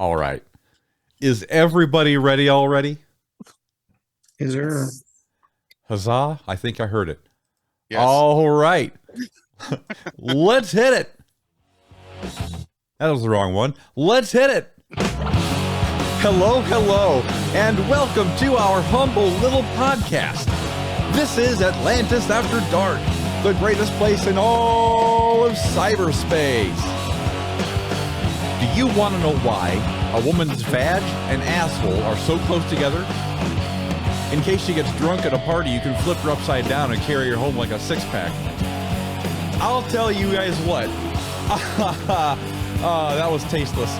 All right. Is everybody ready already? Is there? Huzzah. I think I heard it. Yes. All right. Let's hit it. That was the wrong one. Let's hit it. Hello, hello, and welcome to our humble little podcast. This is Atlantis After Dark, the greatest place in all of cyberspace. Do you want to know why a woman's vag and asshole are so close together? In case she gets drunk at a party, you can flip her upside down and carry her home like a six-pack. I'll tell you guys what. That was tasteless.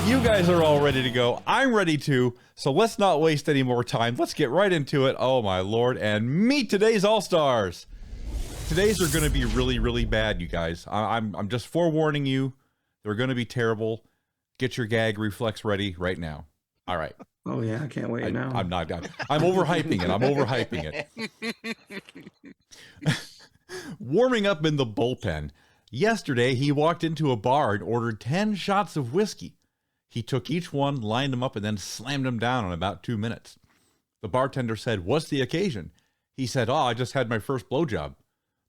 You guys are all ready to go. I'm ready to. So let's not waste any more time. Let's get right into it. Oh my Lord. And meet today's All-Stars. Today's are going to be really, really bad, you guys. I'm just forewarning you. They're going to be terrible. Get your gag reflex ready right now. All right. Oh yeah, I can't wait now. I'm not done. I'm overhyping it. I'm overhyping it. Warming up in the bullpen. Yesterday, he walked into a bar and ordered 10 shots of whiskey. He took each one, lined them up, and then slammed them down in about 2 minutes. The bartender said, "What's the occasion?" He said, "Oh, I just had my first blowjob."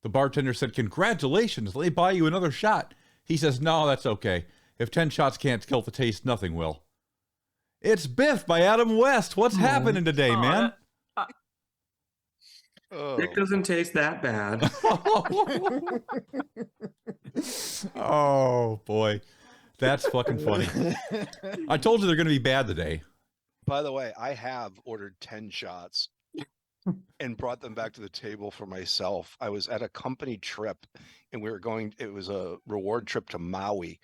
The bartender said, "Congratulations, let me buy you another shot." He says, "No, that's okay. If 10 shots can't kill the taste, nothing will." It's Biff by Adam West. What's happening today, man? It doesn't taste that bad. Oh, boy. That's fucking funny. I told you they're going to be bad today. By the way, I have ordered 10 shots and brought them back to the table for myself. I was at a company trip and it was a reward trip to Maui.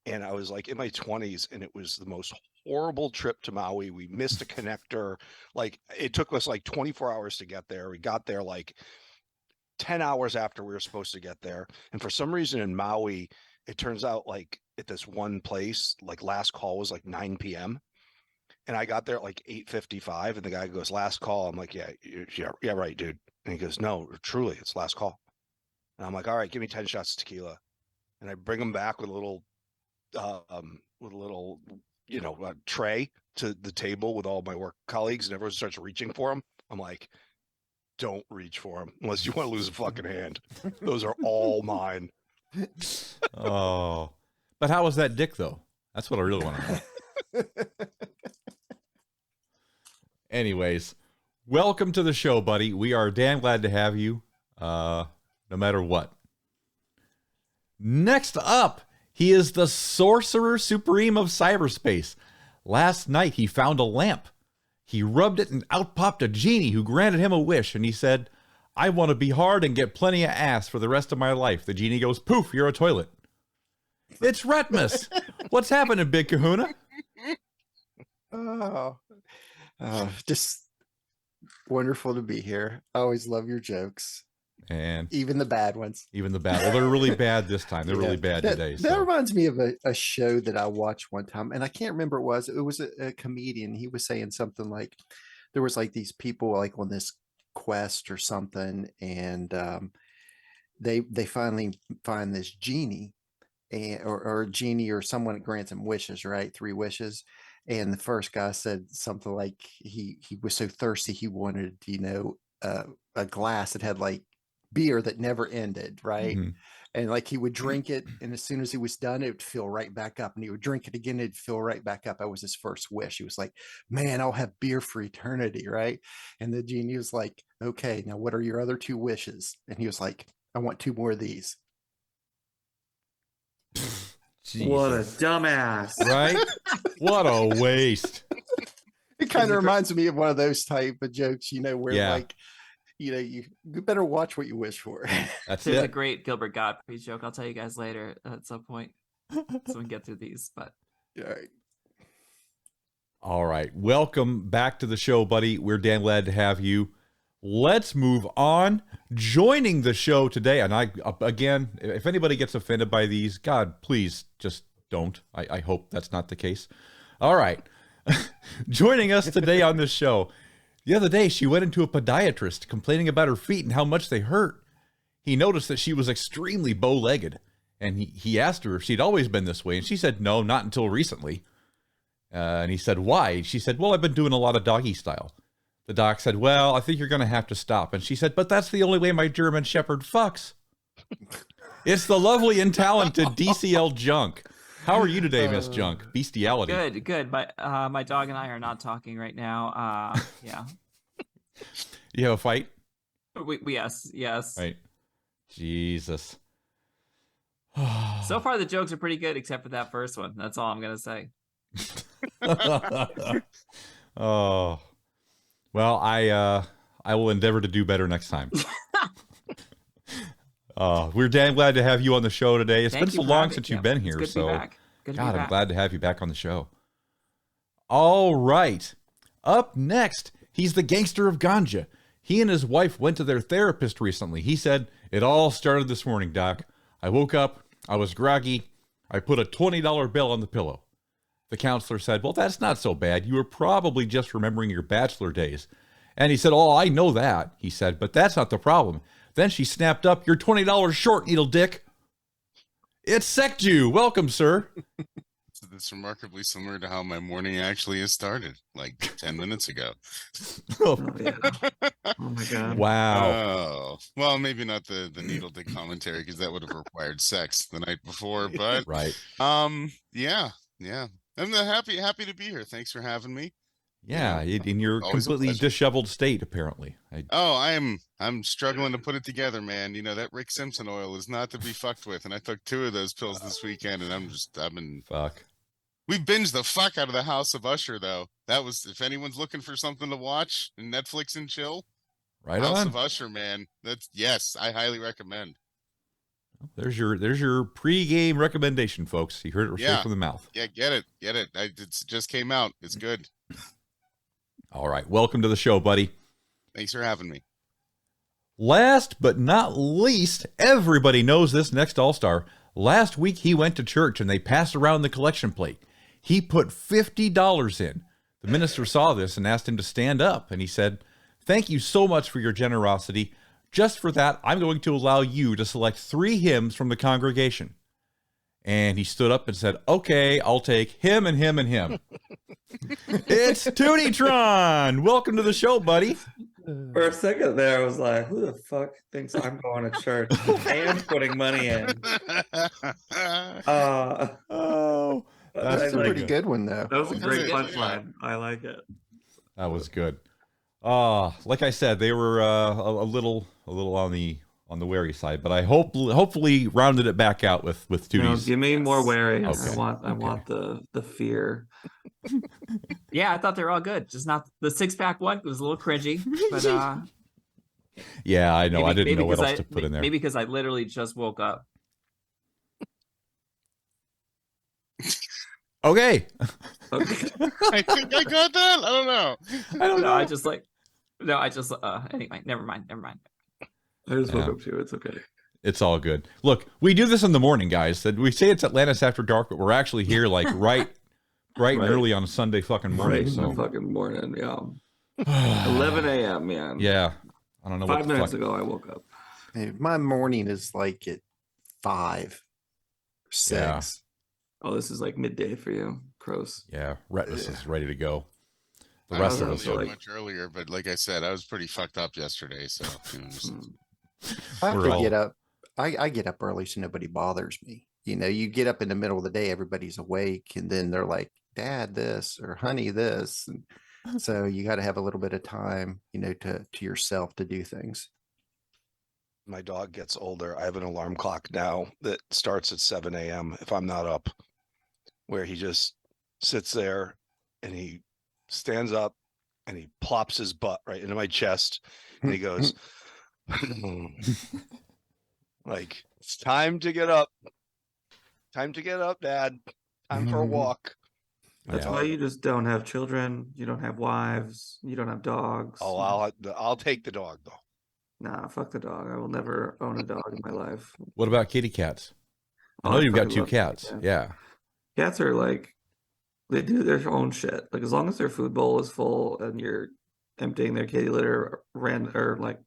And I was like in my 20s and it was the most horrible trip to Maui. We missed a connector. Like it took us like 24 hours to get there. We got there like 10 hours after we were supposed to get there. And for some reason in Maui, it turns out like at this one place, like last call was like 9 p.m. And I got there at like 8:55 and the guy goes, "Last call." I'm like, yeah, right, dude. And he goes, "No, truly, it's last call." And I'm like, "All right, give me 10 shots of tequila." And I bring them back with a little tray to the table with all my work colleagues, and everyone starts reaching for them. I'm like, don't reach for them unless you want to lose a fucking hand. Those are all mine. Oh, but how was that dick though? That's what I really want to know. Anyways, welcome to the show, buddy. We are damn glad to have you, no matter what. Next up, he is the Sorcerer Supreme of cyberspace. Last night, he found a lamp. He rubbed it and out popped a genie who granted him a wish. And he said, "I want to be hard and get plenty of ass for the rest of my life." The genie goes, "Poof, you're a toilet." It's Retpmus. What's happening, Big Kahuna? Oh, just wonderful to be here. I always love your jokes. And even the bad ones. Even the bad. Well, they're really bad this time. They're really bad today. That reminds me of a show that I watched one time, and I can't remember what it was. It was a comedian. He was saying something like there was like these people like on this quest or something, and they finally find this genie, or a genie or someone that grants him wishes, right? 3 wishes. And the first guy said something like he was so thirsty he wanted, a glass that had like beer that never ended, right? Mm-hmm. And like he would drink it, and as soon as he was done, it would fill right back up, and he would drink it again, it'd fill right back up. That was his first wish. He was like, "Man, I'll have beer for eternity," right? And the genie was like, "Okay, now what are your other 2 wishes?" And he was like, "I want 2 more of these." Jesus. What a dumbass, right? What a waste. It kind of reminds me of one of those type of jokes, where like, you better watch what you wish for. There's a great Gilbert Gottfried joke. I'll tell you guys later at some point, so we can get through these. But all right, welcome back to the show, buddy. We're damn glad to have you. Let's move on. Joining the show today, and again, if anybody gets offended by these, God, please just don't. I hope that's not the case. All right. Joining us today on this show. The other day, she went into a podiatrist complaining about her feet and how much they hurt. He noticed that she was extremely bow-legged, and he asked her if she'd always been this way, and she said no, not until recently. And he said, why? She said, well, I've been doing a lot of doggy style. The doc said, well, I think you're going to have to stop. And she said, but that's the only way my German Shepherd fucks. It's the lovely and talented DCL Junk. How are you today, Miss Junk? Bestiality. Good. My dog and I are not talking right now. Yeah. You have a fight? Yes. Right. Jesus. So far, the jokes are pretty good, except for that first one. That's all I'm going to say. Oh. Well, I will endeavor to do better next time. We're damn glad to have you on the show today. It's been so long since you've been here. So, God, I'm glad to have you back on the show. All right. Up next, he's the gangster of ganja. He and his wife went to their therapist recently. He said, it all started this morning, Doc. I woke up, I was groggy, I put a $20 bill on the pillow. The counselor said, well, that's not so bad. You were probably just remembering your bachelor days. And he said, oh, I know that, he said, but that's not the problem. Then she snapped up, you're $20 short, needle dick. It's Secju. Welcome, sir. It's remarkably similar to how my morning actually has started, like 10 minutes ago. Oh, yeah. Oh, my God. Wow. Oh, well, maybe not the needle dick commentary, because that would have required sex the night before, but right. Yeah. I'm happy to be here. Thanks for having me. Yeah, in your completely disheveled state, apparently. I'm struggling to put it together, man. You know, that Rick Simpson oil is not to be fucked with, and I took 2 of those pills this weekend, and I've been fuck. We binged the fuck out of the House of Usher, though. That was, if anyone's looking for something to watch and Netflix and chill, right House on. of Usher, man. Yes, I highly recommend. There's your pre-game recommendation, folks. You heard it straight from the mouth. Yeah, get it. It just came out. It's good. All right, welcome to the show, buddy. Thanks for having me. Last but not least, everybody knows this next All-Star. Last week, he went to church and they passed around the collection plate. He put $50 in. The minister saw this and asked him to stand up. And he said, thank you so much for your generosity. Just for that, I'm going to allow you to select 3 hymns from the congregation. And he stood up and said, okay, I'll take him and him and him. It's Tewty. Welcome to the show, buddy. For a second there, I was like, who the fuck thinks I'm going to church and putting money in? That's a pretty good one, though. That was a great punchline. I like it. That was good. Like I said, they were a little on the wary side, but I hopefully rounded it back out with Tewty's. No, give me more wary. Okay. I want the fear. Yeah, I thought they were all good. Just not the 6-pack one was a little cringy, but yeah, I know. maybe, I didn't know what else to put in there. Maybe because I literally just woke up. Okay. I think I got that. I don't know. Anyway, never mind. I just woke up too. It's okay. It's all good. Look, we do this in the morning, guys. We say it's Atlantis After Dark, but we're actually here like right and early on a Sunday fucking morning. Right, so fucking morning, yeah. 11 a.m., man. Yeah. I don't know. 5 minutes ago, I woke up. Hey, my morning is like at 5, 6. Yeah. Oh, this is like midday for you. Gross. Yeah. Retpmus is ready to go. The rest of us are much earlier, but like I said, I was pretty fucked up yesterday. So I have to get up. I get up early so nobody bothers me. You know, you get up in the middle of the day, everybody's awake, and then they're like, Dad, this, or honey, this. And so you got to have a little bit of time, you know, to yourself to do things. My dog gets older. I have an alarm clock now that starts at 7 a.m. if I'm not up, where he just sits there and he stands up and he plops his butt right into my chest and he goes, like, it's time to get up. Time to get up, Dad. Time for a walk. That's why you just don't have children. You don't have wives. You don't have dogs. Oh, I'll take the dog though. Nah, fuck the dog. I will never own a dog in my life. What about kitty cats? I know you've got 2 cats. Yeah. Cats are like, they do their own shit. Like, as long as their food bowl is full and you're emptying their kitty litter regularly,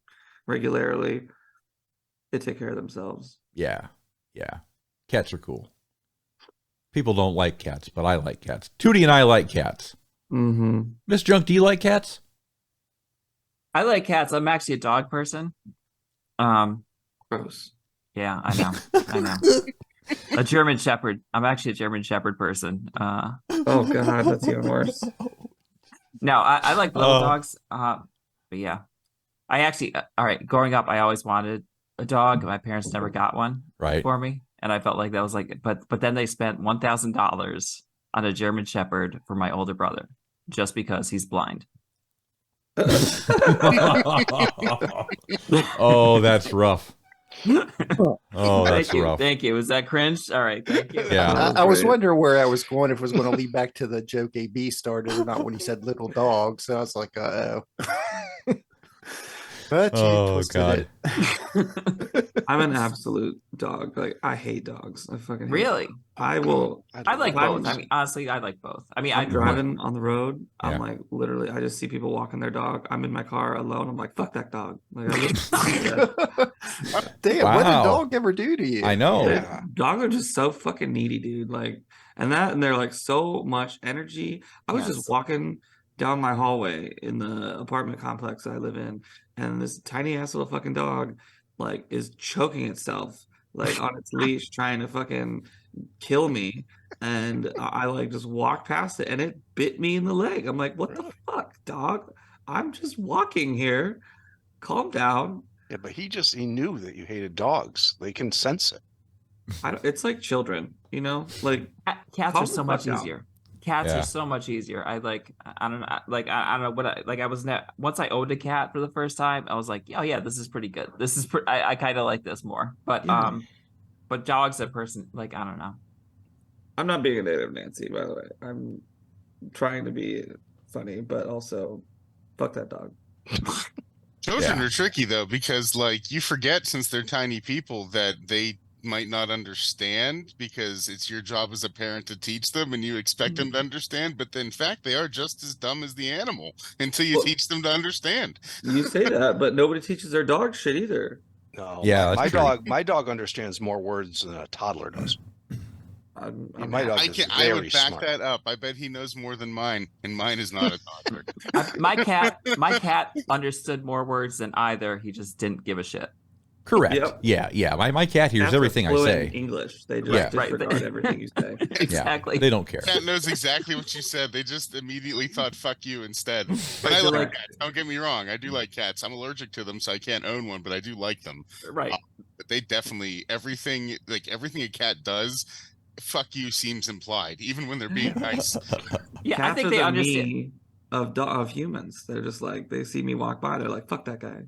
they take care of themselves. Yeah. Cats are cool. People don't like cats, but I like cats. Tewty and I like cats. Mm-hmm. Miss Junk, do you like cats? I like cats. I'm actually a dog person. Gross. Yeah, I know. I know. A German Shepherd. I'm actually a German Shepherd person. Oh god, that's even worse. No, I like little dogs. But yeah, I actually, all right. Growing up, I always wanted a dog. My parents never got one Right. for me, and I felt like that was like, but then they spent $1,000 on a German Shepherd for my older brother, just because he's blind. Oh, that's rough. Oh, that's Thank you, rough. thank you. Was that cringe? All right, thank you. Yeah. I was wondering where I was going, if it was going to lead back to the joke AB started or not when he said little dog. So I was like, oh. But you Oh, twisted God. it. I'm an absolute dog. Like I hate dogs. I fucking hate Really? dogs. I will. I like if I'm both. I mean, honestly, I like both. I mean, I'm I driving on the road. Yeah. I'm like literally. I just see people walking their dog. I'm in my car alone. I'm like, fuck that dog. Like I literally, Damn, what did Wow. dog ever do to you? I know. Yeah. dogs are just so fucking needy, dude. Like, and they're like so much energy. I was Yes. just walking down my hallway in the apartment complex that I live in, and this tiny ass little fucking dog, like, is choking itself, like on its leash, trying to fucking kill me. And I like just walked past it, and it bit me in the leg. I'm like, what the fuck, dog? I'm just walking here. Calm down. Yeah, but he knew that you hated dogs. They can sense it. It's like children, you know, like Cats calm are the so fuck much down. easier. Cats Yeah. are so much easier. I don't know, like I don't know what I was once I owned a cat for the first time, I was like, oh yeah, this is pretty good. This is I kind of like this more. But Yeah. but dogs a person, like, I don't know. I'm not being a native Nancy, by the way. I'm trying to be funny, but also fuck that dog. Children Yeah. are tricky though, because like you forget, since they're tiny people, that they might not understand, because it's your job as a parent to teach them and you expect them to understand, but in fact they are just as dumb as the animal until you Well- teach them to understand. You say that, but nobody teaches their dog shit either. No, Yeah, my that's true. dog understands more words than a toddler does. My dog I is can I very would back smart. that up. I bet he knows more than mine, and mine is not a toddler. My cat understood more words than either. He just didn't give a shit. Correct. Yep. Yeah. My cat hears Cats are everything I fluent say. in English. They just Yeah. disregard everything you say. Exactly. Yeah, they don't care. Cat knows exactly what you said. They just immediately thought "fuck you" instead. But Right, I they're like like- cats. Don't get me wrong. I do like cats. I'm allergic to them, so I can't own one. But I do like them. Right. But they definitely everything a cat does, "fuck you" seems implied, even when they're being nice. Yeah, Cats I think are they the understand. me of humans. They're just like, they see me walk by, they're like, fuck that guy.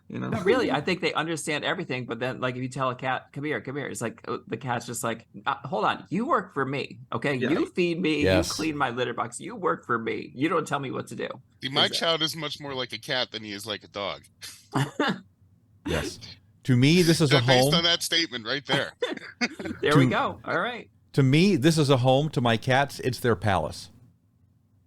You know? No, really, I think they understand everything. But then, like, if you tell a cat, come here, it's like the cat's just like, hold on, you work for me, okay? Yeah. You feed me, Yes. you clean my litter box, you work for me. You don't tell me what to do. See, my Exactly. child is much more like a cat than he is like a dog. Yes. To me, this is a Based home. on that statement right there. There we go. All right. To me, this is a home. To my cats, it's their palace.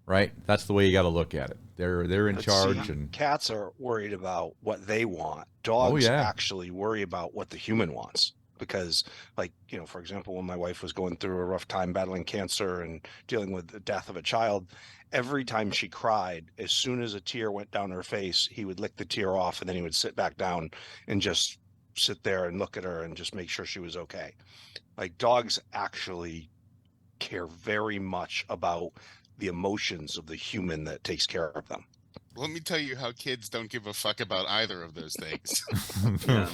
Right? That's the way you got to look at it. They're in But charge, see, and cats are worried about what they want. Dogs yeah. actually worry about what the human wants. Because, like, you know, for example, when my wife was going through a rough time battling cancer and dealing with the death of a child, every time she cried, as soon as a tear went down her face, he would lick the tear off, and then he would sit back down and just sit there and look at her and just make sure she was okay. Like, dogs actually care very much about the emotions of the human that takes care of them. Let me tell you how kids don't give a fuck about either of those things. Yeah.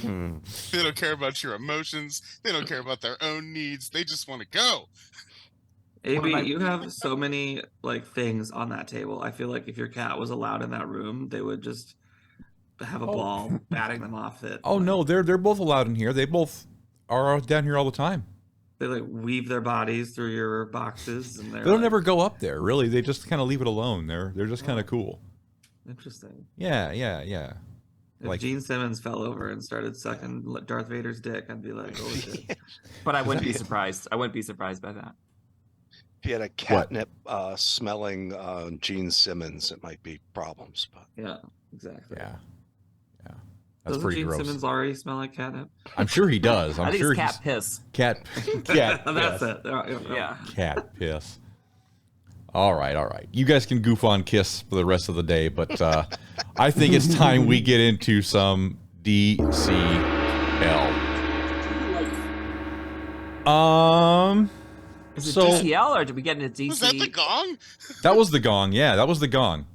They don't care about your emotions. They don't care about their own needs. They just want to go. AB, What am I- you have so many like things on that table. I feel like if your cat was allowed in that room, they would just have a ball batting them off it. oh Like, no, they're both allowed in here. They both are down here all the time. they like weave their bodies through your boxes, and They don't like, ever go up there. Really, they just kind of leave it alone. They're just kind of cool. interesting. Yeah. If Like- Gene Simmons fell over and started sucking Darth Vader's dick, I'd be like, holy shit. But I wouldn't be surprised. I wouldn't be surprised by that. If you had a catnip smelling Gene Simmons, it might be problems. But Yeah, exactly. Yeah. That's Doesn't pretty Gene gross. Simmons already smell like catnip? I'm sure he does. I'm I think sure it's cat he's piss. cat That's piss. it. Yeah. Cat piss. All right, all right. You guys can goof on Kiss for the rest of the day, but I think it's time we get into some DCL. Is it So- DCL or did we get into DC? Was that the gong? That was the gong. Yeah, that was the gong.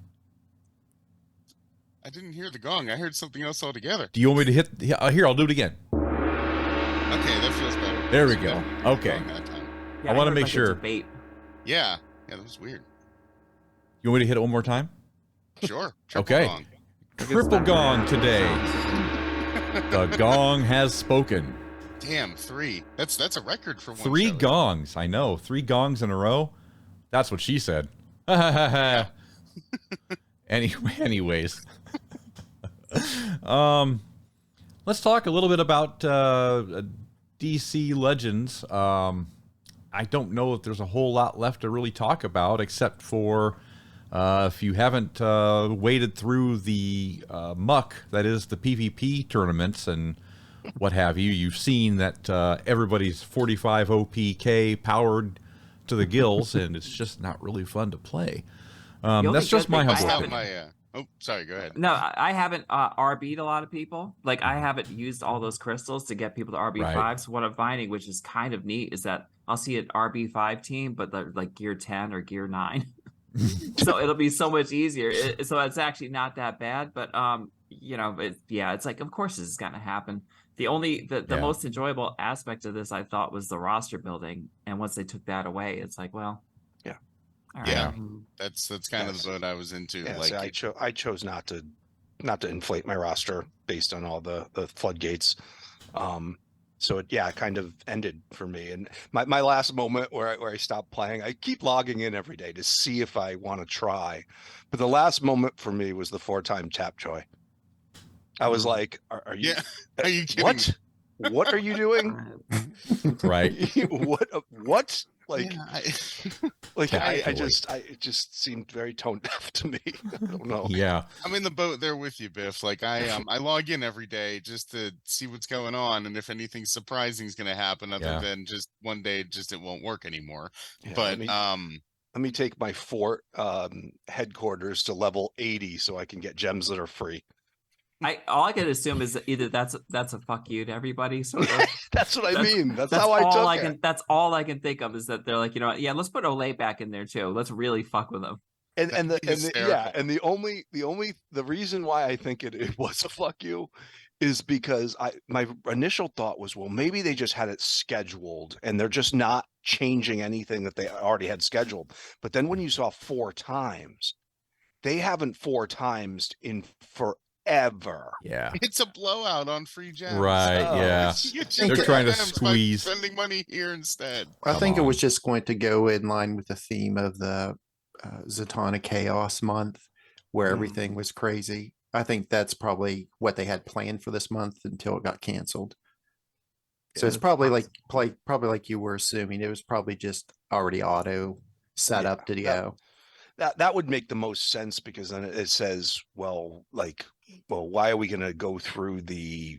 I didn't hear the gong. I heard something else altogether. Do you want me to hit? Here, I'll do it again. Okay, that feels better. There we Feels go. better. Okay. Gong that time. Yeah, I wanna heard make like a sure. debate. Yeah, that was weird. You want me to hit it one more time? Sure. Triple Okay. gong. Triple gong today. The gong has spoken. Damn, 3. That's a record for one. 3 show. gongs. I know. 3 gongs in a row. That's what she said. Anyways. Let's talk a little bit about DC Legends. I don't know if there's a whole lot left to really talk about, except for if you haven't waded through the muck that is the PvP tournaments and what have you, you've seen that everybody's 45 OPK powered to the gills, and it's just not really fun to play. only That's just good my thing I humble I have opinion. my. Oh, sorry. Go ahead. No, I haven't RB'd a lot of people. Like I haven't used all those crystals to get people to RB5. Right. So what I'm finding, which is kind of neat, is that I'll see an RB5 team, but they're like gear 10 or gear 9. So it'll be so much easier. So it's actually not that bad. But it's like, of course this is gonna happen. The Yeah. most enjoyable aspect of this I thought was the roster building. And once they took that away, it's like, well, Yeah. all right. Yeah. That's kind of Yes. the boat I was into. Yeah, like, see, I chose not to inflate my roster based on all the floodgates. So it kind of ended for me. And my last moment where I stopped playing, I keep logging in every day to see if I want to try. But the last moment for me was the 4-time tap joy. I was like, are you yeah. Are you kidding? what? What are you doing? Right. what? Like, Yeah, like Tap I joy. it just seemed very tone deaf to me. I don't know. Yeah. I'm in the boat there with you, Biff. Like I log in every day just to see what's going on and if anything surprising is going to happen, other Yeah. than just one day it won't work anymore. Yeah, But let me take my fort headquarters to level 80 so I can get gems that are free. All I can assume is that either that's a fuck you to everybody. So That's what I That's- mean. That's how I took it. That's all I can think of is that they're like, yeah, let's put Olay back in there too. Let's really fuck with them. And That'd be hysterical. and the reason why I think it was a fuck you is because my initial thought was, well, maybe they just had it scheduled and they're just not changing anything that they already had scheduled. But then when you saw 4 times, they haven't 4 times in forever. Yeah. it's a blowout on free gems. Right. Oh, Yeah. You get They're your trying to gems by squeeze. spending money here instead. I Come think it on. was just going to go in line with the theme of the Zatanna Chaos month, where everything was crazy. I think that's probably what they had planned for this month until it got canceled. So it's probably like you were assuming. It was probably just already auto set Yeah, up to go. That would make the most sense, because then it says, well, why are we going to go through the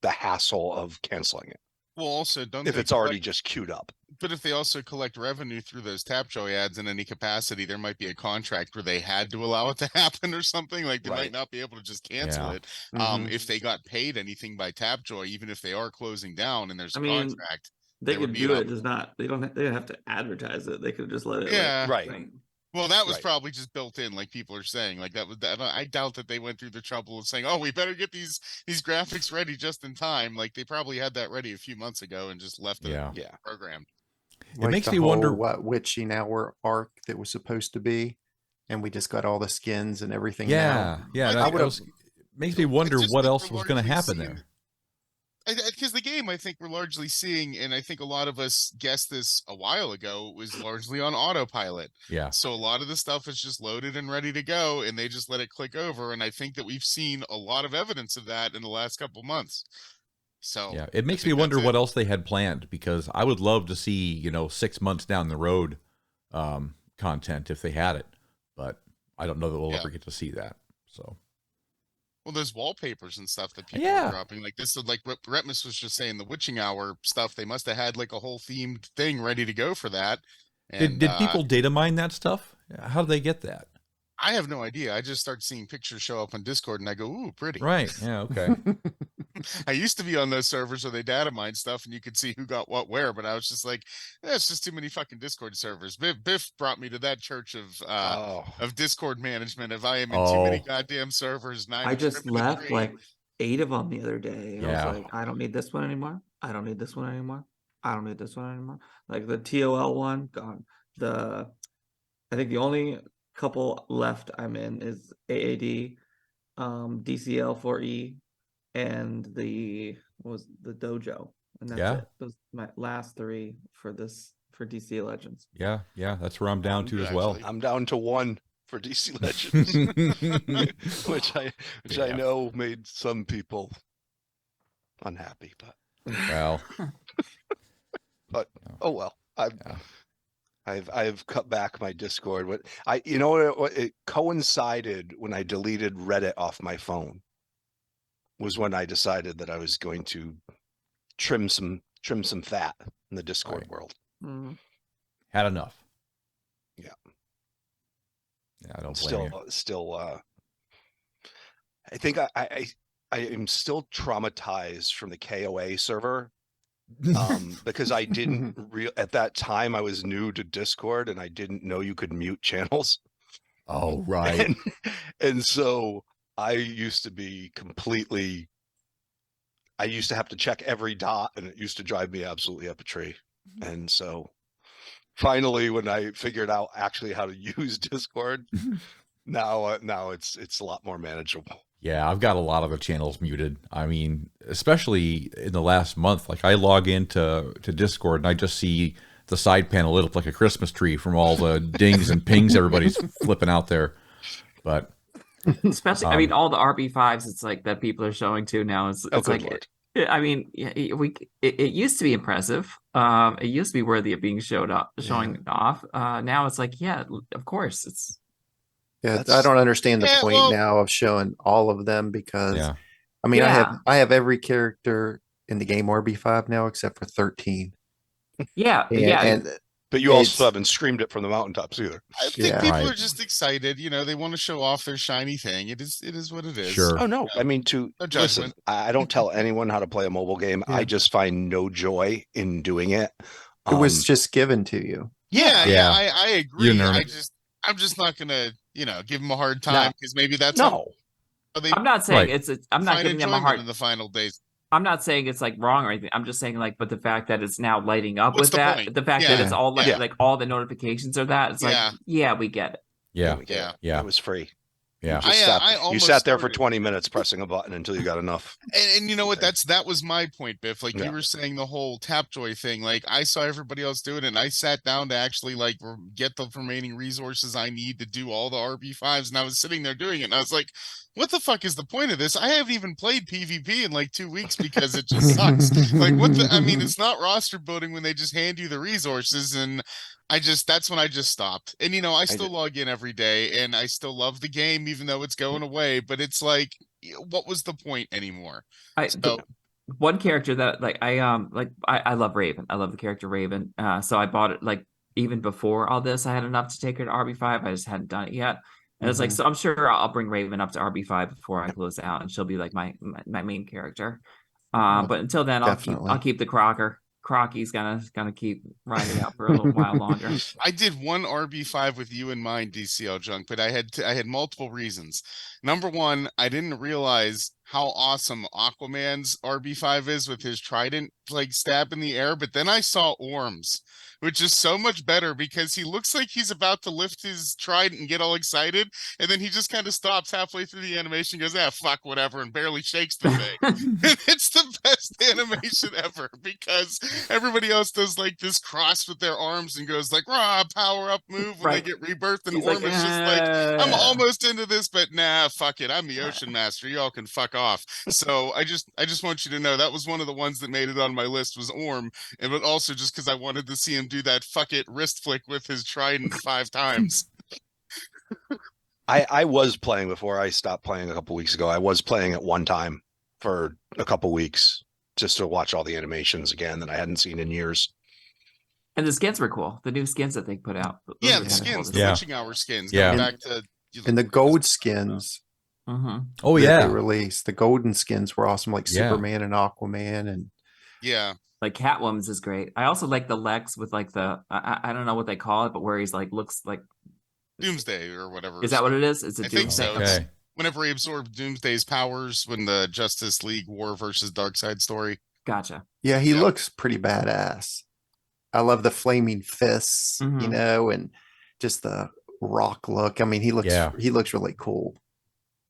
hassle of canceling it Well, also don't if they it's already collect- just queued up? But if they also collect revenue through those Tapjoy ads in any capacity, there might be a contract where they had to allow it to happen or something. Like they Right. might not be able to just cancel Yeah. it. Mhm. If they got paid anything by Tapjoy, even if they are closing down and there's a I mean, contract. They There would could be do an it, just not. They don't have to advertise it. They could just let it. Yeah. Right. Well, that was Right. probably just built in, like people are saying. Like that was that. I doubt that they went through the trouble of saying, "Oh, we better get these graphics ready just in time." Like they probably had that ready a few months ago and just left it Yeah. Yeah. programmed. It makes the me wonder- whole, what witching hour arc that was supposed to be, and we just got all the skins and everything. now. Yeah. I That think- was, makes me wonder just what think else we're was going to largely happen seeing- there. Because the game, I think we're largely seeing, and I think a lot of us guessed this a while ago, was largely on autopilot. Yeah. So a lot of the stuff is just loaded and ready to go, and they just let it click over. And I think that we've seen a lot of evidence of that in the last couple months. So Yeah. It makes I me think wonder that's what it. else they had planned, because I would love to see, 6 months down the road content if they had it, but I don't know that we'll Yeah. ever get to see that. So Well, there's wallpapers and stuff that people Yeah. are dropping. Like this, like Retmus was just saying, the witching hour stuff. They must have had like a whole themed thing ready to go for that. And Did people data mine that stuff? How did they get that? I have no idea. I just start seeing pictures show up on Discord, and I go, "Ooh, pretty." Right. Yeah. Okay. I used to be on those servers where they data mine stuff, and you could see who got what where. But I was just like, "That's just too many fucking Discord servers." Biff brought me to that church of Discord management. If I am in too many goddamn servers, and I just tripping and left agreeing. like 8 of them the other day. And Yeah. I was like, I don't need this one anymore. I don't need this one anymore. I don't need this one anymore. Like the TOL one, gone. I think the only couple left I'm in is AAD, DCL 4E, and the dojo. And that's Yeah. it. Those my last 3 for DC Legends. Yeah. Yeah. That's where I'm down to as well. I'm down to 1 for DC Legends, which I know made some people unhappy, Well. but oh well. I've cut back my Discord. It coincided when I deleted Reddit off my phone. Was when I decided that I was going to trim some fat in the Discord world. Mm-hmm. Had enough. Yeah. Yeah, I don't blame you. Still, I think I am still traumatized from the KOA server. Because I didn't at that time I was new to Discord and I didn't know you could mute channels. Oh, right. And so I used to be I used to have to check every dot, and it used to drive me absolutely up a tree. And so finally, when I figured out actually how to use Discord, now it's a lot more manageable. Yeah, I've got a lot of the channels muted. I mean, especially in the last month. Like I log into Discord and I just see the side panel lit up like a Christmas tree from all the dings and pings everybody's flipping out there. But especially, I mean, all the RB5s, it's like that people are showing too now. It's like, I mean, it used to be impressive. It used to be worthy of being showing off. Now it's like, yeah, of course, it's. Yeah, I don't understand the point now of showing all of them because, I mean, I have every character in the game RB5 now except for 13. Yeah, but you also haven't streamed it from the mountaintops either. I think people are just excited. You know, they want to show off their shiny thing. It is what it is. Sure. Oh no, I mean listen. I don't tell anyone how to play a mobile game. I just find no joy in doing it. It was just given to you. Yeah. I agree. I'm just not gonna, give them a hard time because maybe that's I'm not saying I'm not giving them a hard in the final days. I'm not saying it's like wrong or anything. I'm just saying but the fact that it's now lighting up with that, the fact that it's all like all the notifications are that, it's like, we get it. Yeah. It was free. Yeah. You sat there for 20 minutes pressing a button until you got enough. And you know what? That was my point, Biff. Like you were saying the whole Tapjoy thing. Like I saw everybody else do it, and I sat down to actually like get the remaining resources I need to do all the RB5s, and I was sitting there doing it, and I was like, what the fuck is the point of this? I haven't even played PvP in like 2 weeks because it just sucks. Like I mean, it's not roster building when they just hand you the resources, and that's when I just stopped. And I still log in every day and I still love the game even though it's going away, but it's like, what was the point anymore? One character that I love Raven. I love the character Raven. So I bought it like even before all this. I had enough to take her to RB5. I just hadn't done it yet. And it's like, so I'm sure I'll bring Raven up to RB5 before I close out, and she'll be like my main character. But until then, I'll keep the Crocker. Crocky's gonna keep riding out for a little while longer. I did one RB5 with you in mind, DCL Junk, but I had multiple reasons. Number one, I didn't realize how awesome Aquaman's RB5 is with his trident like stab in the air, but then I saw Orm's, which is so much better because he looks like he's about to lift his trident and get all excited, and then he just kind of stops halfway through the animation, goes, fuck, whatever, and barely shakes the thing. And it's the best animation ever because everybody else does like this cross with their arms and goes like, rah, power up move when they get rebirthed, and Orm is just like, I'm almost into this, but nah, fuck it, I'm the Ocean Master, y'all can fuck off. So I just want you to know that was one of the ones that made it on my list was Orm, but also just because I wanted to see him do that fuck it wrist flick with his trident 5 times. I was playing before I stopped playing a couple weeks ago. I was playing at one time for a couple weeks just to watch all the animations again that I hadn't seen in years. And the skins were cool. The new skins that they put out. Those Yeah, were the kinda cool skins, to the see. Yeah. witching hour skins. Yeah. Going back to And the gold skins Mhm. Oh that they yeah, released, the golden skins were awesome, like Yeah. Superman and Aquaman. And yeah. Like Catwoman's is great. I also like the Lex with like the I don't know what they call it, but where he's like looks like Doomsday or whatever. is that what it is? It's a I think Doomsday. so. okay. Whenever he absorbed Doomsday's powers when the Justice League War versus Darkseid story. Gotcha. yeah, he Yeah. looks pretty badass. I love the flaming fists, you Mhm. know, and just the rock look. I mean, he looks really cool.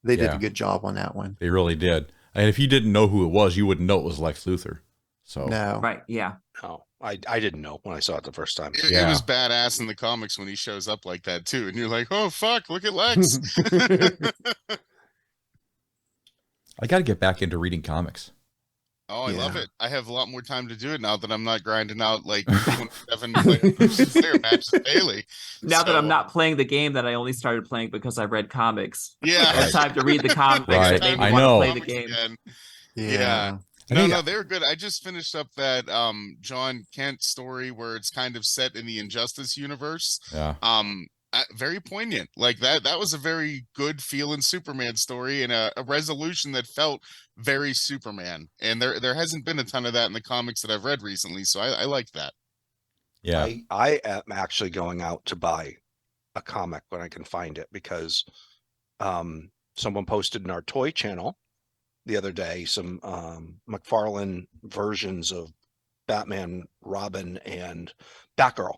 They did Yeah. a good job on that one. They really did. And if you didn't know who it was, you wouldn't know it was Lex Luthor. So No. Right. Yeah. No, I didn't know when I saw it the first time. It Yeah. was badass in the comics when he shows up like that too, and you're like, "Oh fuck, look at Lex." I got to get back into reading comics. Oh, I love Yeah. it. I have a lot more time to do it now that I'm not grinding out like 27 player versus player matches daily. Now that I'm So, not playing the game that I only started playing because I read comics. Yeah. I have time to read the comics Right. that made me I want know. to play the Comics game. again. Yeah. I No, think- no, they were good. I just finished up that John Kent story where it's kind of set in the Injustice universe. Yeah. Very poignant. Like that was a very good feeling Superman story and a resolution that felt very Superman. And there hasn't been a ton of that in the comics that I've read recently, so I like that. Yeah. I am actually going out to buy a comic when I can find it because someone posted in our toy channel the other day some McFarlane versions of Batman, Robin, and Batgirl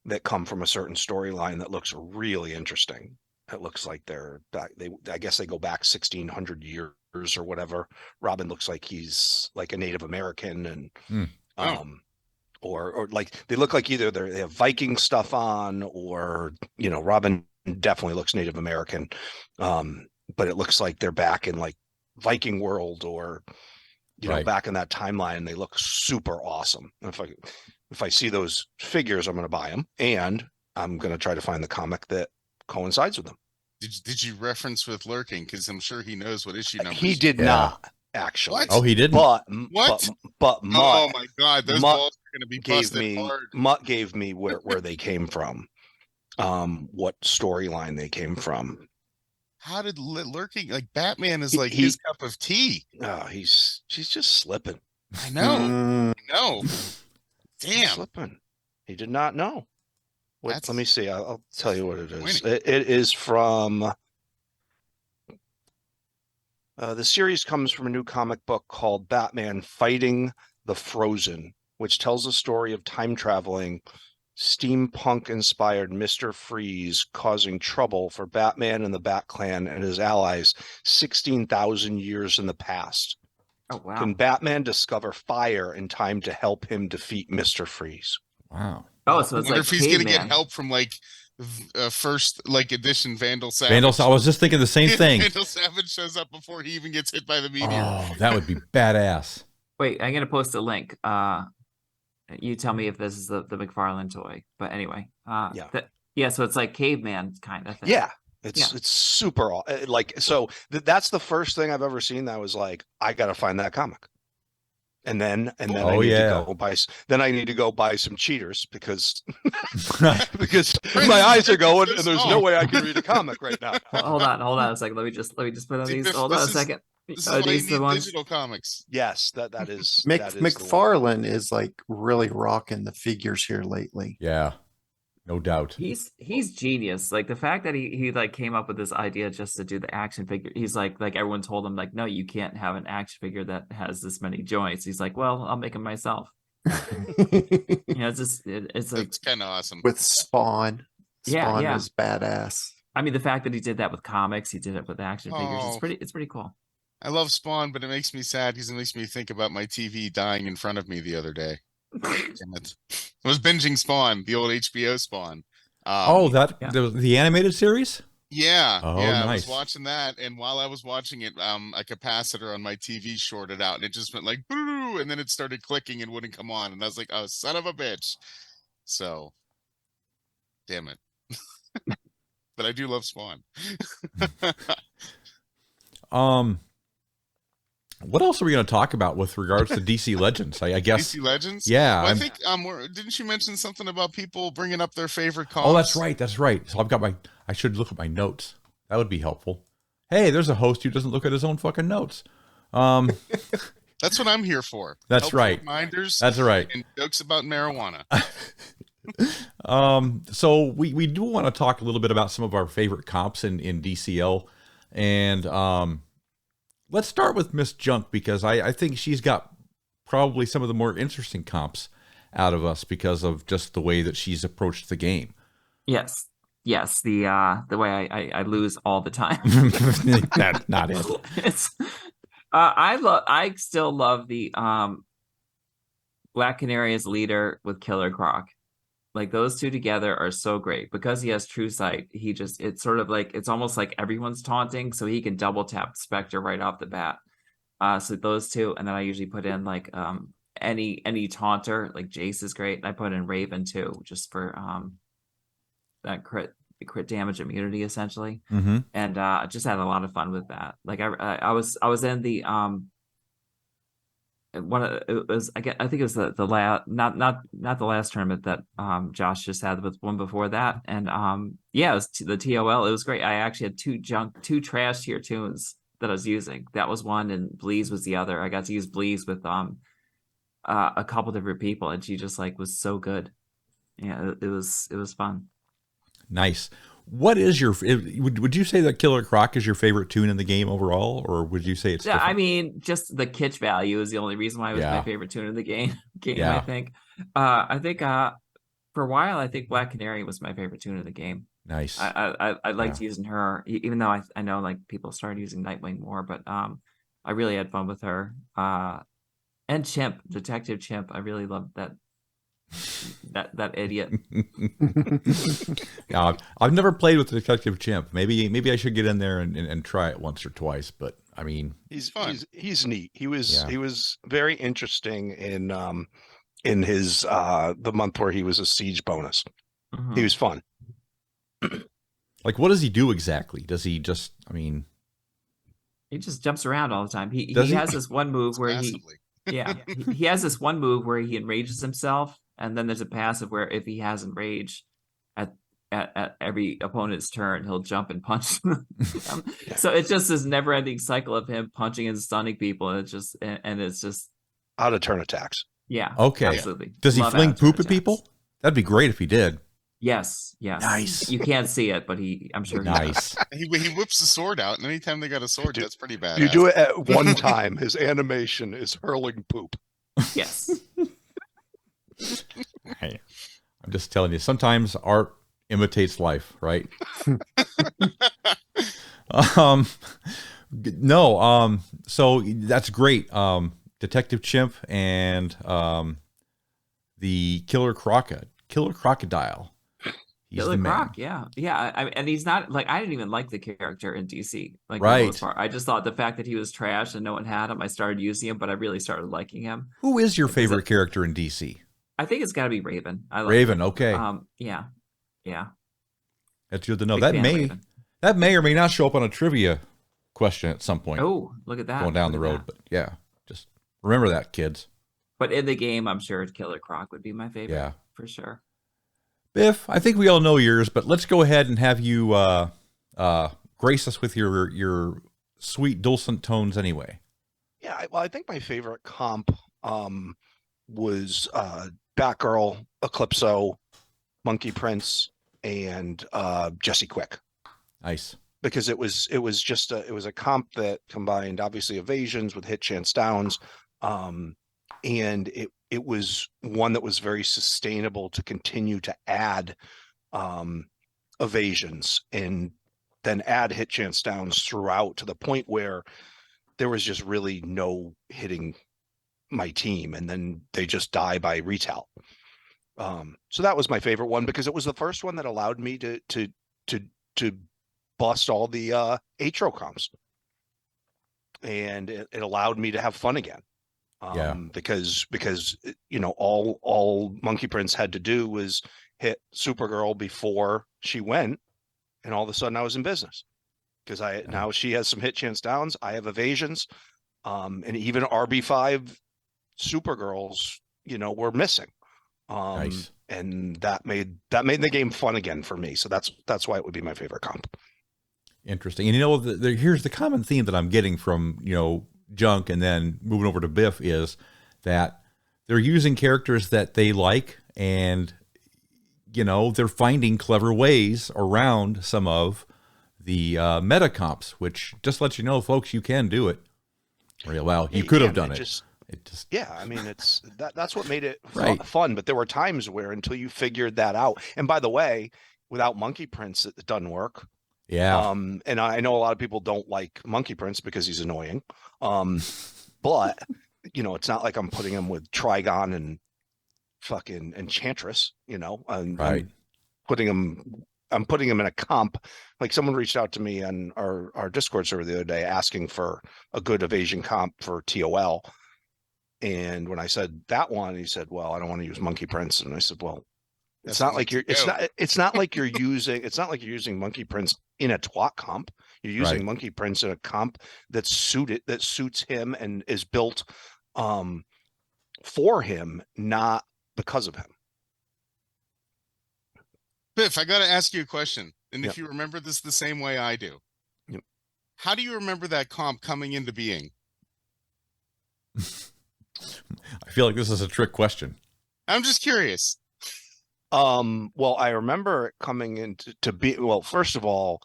that come from a certain storyline that looks really interesting. It looks like they're back. I guess they go back 1600 years or whatever. Robin looks like he's like a Native American, and Hmm. or like they look like either they have Viking stuff on, or Robin definitely looks Native American, but it looks like they're back in like Viking world, or Right. back in that timeline. They look super awesome. If I see those figures, I'm going to buy them, and I'm going to try to find the comic that coincides with them. Did you reference with lurking? Because I'm sure he knows what issue number. He did Yeah. not actually. What? Oh, he didn't. But What? But Oh Mutt my god, those Mutt balls are gonna be gave busted me hard. Mutt gave me where they came from, what storyline they came from. How did lurking like Batman is He- like he- his cup of tea? Oh, she's just slipping. I know. Mm, I know. She's Damn. slipping. He did not know. That's Let me see. I'll tell you what it is. disappointing. It is from. The series comes from a new comic book called Batman Fighting the Frozen, which tells the story of time traveling, steampunk inspired Mr. Freeze causing trouble for Batman and the Bat Clan and his allies 16,000 years in the past. Oh wow. Can Batman discover fire in time to help him defeat Mr. Freeze? Wow. Oh, so I it's wonder like if he's gonna get Caveman. help from like first like edition Vandal Savage. Vandal, I was just thinking the same thing. Vandal Savage shows up before he even gets hit by the meteor. Oh, that would be badass. Wait, I'm gonna post a link. You tell me if this is the McFarlane toy. But anyway, Yeah. so it's like Caveman kind of thing. Yeah. It's super like, so that's the first thing I've ever seen that was like, I got to find that comic. And then I Oh, need yeah. to go buy. Then I need to go buy some cheaters because my eyes are going and there's no way I can read a comic right now. Hold on a second. Let me just put on See, these. this- Hold on a this is- second. This is Are why you these the need ones? digital comics. Yes, that is that is the one. McFarlane is like really rocking the figures here lately. Yeah. No doubt. He's genius. Like the fact that he like came up with this idea just to do the action figure. He's like everyone told him like, no, you can't have an action figure that has this many joints. He's like, well, I'll make them myself. It's just it's like, It's kind of awesome. With Spawn. Yeah, Spawn yeah. was badass. I mean, the fact that he did that with comics, he did it with action figures. Oh. It's pretty cool. I love Spawn, but it makes me sad because it makes me think about my TV dying in front of me the other day. Damn it. I was binging Spawn, the old HBO Spawn. yeah. The animated series? Yeah, Oh, yeah. I nice. was watching that, and while I was watching it, a capacitor on my TV shorted out, and it just went like boo, and then it started clicking and wouldn't come on, and I was like, "Oh, son of a bitch!" So, damn it. but I do love Spawn. What else are we going to talk about with regards to DC Legends? I guess. DC Legends. Yeah. Well, I think didn't you mention something about people bringing up their favorite comps? Oh, that's right. That's right. So I should look at my notes. That would be helpful. Hey, there's a host who doesn't look at his own fucking notes. That's what I'm here for. That's Helpful right. Reminders. That's right. And jokes about marijuana. So we do want to talk a little bit about some of our favorite comps in DCL, and let's start with Miss Junk, because I think she's got probably some of the more interesting comps out of us because of just the way that she's approached the game. Yes. The way I lose all the time. That's not it. It's I still love the Black Canary as leader with Killer Croc. Like, those two together are so great because he has True Sight. It's sort of like, it's almost like everyone's taunting, so he can double tap Spectre right off the bat. So those two, and then I usually put in like any taunter, like Jace is great. And I put in Raven too, just for that crit damage immunity essentially. Mm-hmm. And I just had a lot of fun with that. Like I was in the I think it was the last, not the last tournament that Josh just had, with one before that, and it was the TOL. It was great. I actually had two trash tier toons that I was using. That was one, and Bleeze was the other. I got to use Bleeze with a couple different people, and she just like was so good. Yeah, it was fun. Nice. What is would you say that Killer Croc is your favorite toon in the game overall, or would you say it's different? I mean, just the kitsch value is the only reason why it was my favorite toon in the game. Yeah. I think for a while, I think Black Canary was my favorite toon in the game. Nice. I liked using her, even though I know like people started using Nightwing more, but I really had fun with her. And Chimp, Detective Chimp, I really loved that idiot. I've never played with Detective Chimp. Maybe I should get in there and try it once or twice. But I mean, he's neat. He was very interesting in his the month where he was a siege bonus. Mm-hmm. He was fun. Like, what does he do exactly? Does he just? I mean, he just jumps around all the time. He has this one move where he has this one move where he enrages himself, and then there's a passive where if he has enrage at every opponent's turn, he'll jump and punch them. So it's just this never-ending cycle of him punching and stunning people, and it's just out of turn attacks. Yeah. Okay. Absolutely. Does he Love fling out-of-turn poop at people? That'd be great if he did. Yes. Nice. You can't see it, but I'm sure he nice. He whips the sword out, and anytime they got a sword, that's pretty bad. You do it at one time. His animation is hurling poop. Yes. Hey, I'm just telling you, sometimes art imitates life, right? So that's great. Detective Chimp and the Killer Crocodile. He's Killer the man. Croc, yeah. And he's not like, I didn't even like the character in DC. Like, right. For the most part. I just thought the fact that he was trash and no one had him, I started using him, but I really started liking him. Who is your favorite character in DC? I think it's got to be Raven. I like Raven. him. Okay. Yeah. That's good to know. Big fan of Raven. That may or may not show up on a trivia question at some point. Oh, look at that. Going down the road, but yeah, just remember that, kids. But in the game, I'm sure Killer Croc would be my favorite. Yeah, for sure. Biff, I think we all know yours, but let's go ahead and have you grace us with your sweet dulcet tones anyway. Yeah, well, I think my favorite comp was Batgirl, Eclipso, Monkey Prince, and Jesse Quick. Nice. Because it was a comp that combined obviously evasions with hit chance downs, and it was one that was very sustainable to continue to add evasions and then add hit chance downs throughout, to the point where there was just really no hitting my team, and then they just die by retail. So that was my favorite one, because it was the first one that allowed me to bust all the atro comps, and it allowed me to have fun again. Because all Monkey Prince had to do was hit Supergirl before she went, and all of a sudden I was in business because now she has some hit chance downs. I have evasions, and even RB5 Supergirls, were missing. Nice. And that made the game fun again for me. So that's why it would be my favorite comp. Interesting. And here's the common theme that I'm getting from Junk and then moving over to Biff is that they're using characters that they like, and they're finding clever ways around some of the meta comps, which just lets you know, folks, you can do it. Well, you could have done it. Yeah, I mean, that's what made it Right. fun. But there were times where until you figured that out, and by the way, without Monkey Prince, it doesn't work. Yeah. And I know a lot of people don't like Monkey Prince because he's annoying. But it's not like I'm putting him with Trigon and fucking Enchantress. Right. I'm putting him in a comp. Like someone reached out to me on our Discord server the other day asking for a good evasion comp for TOL. And when I said that one, he said, "Well, I don't want to use Monkey Prince." And I said, "Well, it's not like you're using Monkey Prince in a twat comp. You're using Monkey Prince in a comp that suits him and is built for him, not because of him." Biff, I got to ask you a question. And Yep. if you remember this the same way I do, Yep. How do you remember that comp coming into being? I feel like this is a trick question. I'm just curious. Well, I remember it coming into be. Well, first of all,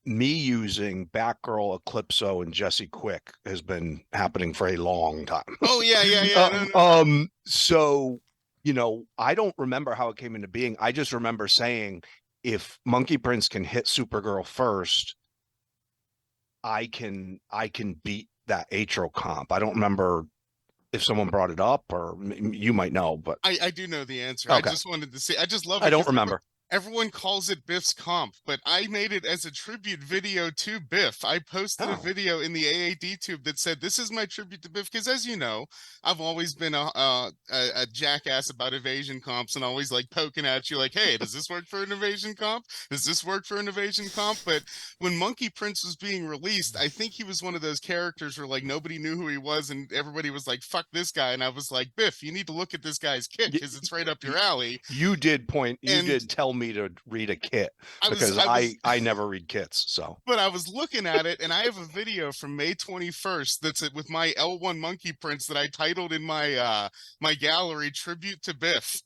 me using Batgirl, Eclipso, and Jesse Quick has been happening for a long time. Oh, yeah. No. So, I don't remember how it came into being. I just remember saying, if Monkey Prince can hit Supergirl first, I can beat that Atro comp. I don't remember if someone brought it up, or you might know, but I do know the answer. Okay. I just wanted to see. I just love it. I don't remember. Everyone calls it Biff's comp, but I made it as a tribute video to Biff. I posted a video in the AAD tube that said, "This is my tribute to Biff," because as you know, I've always been a jackass about evasion comps and always like poking at you like, "Hey, does this work for an evasion comp? Does this work for an evasion comp?" But when Monkey Prince was being released, I think he was one of those characters where like nobody knew who he was and everybody was like, "Fuck this guy," and I was like, "Biff, you need to look at this guy's kit because it's right up your alley." You did tell me to read a kit because I never read kits. So, but I was looking at it, and I have a video from May 21st that's it with my L1 Monkey Prince that I titled in my my gallery "Tribute to Biff."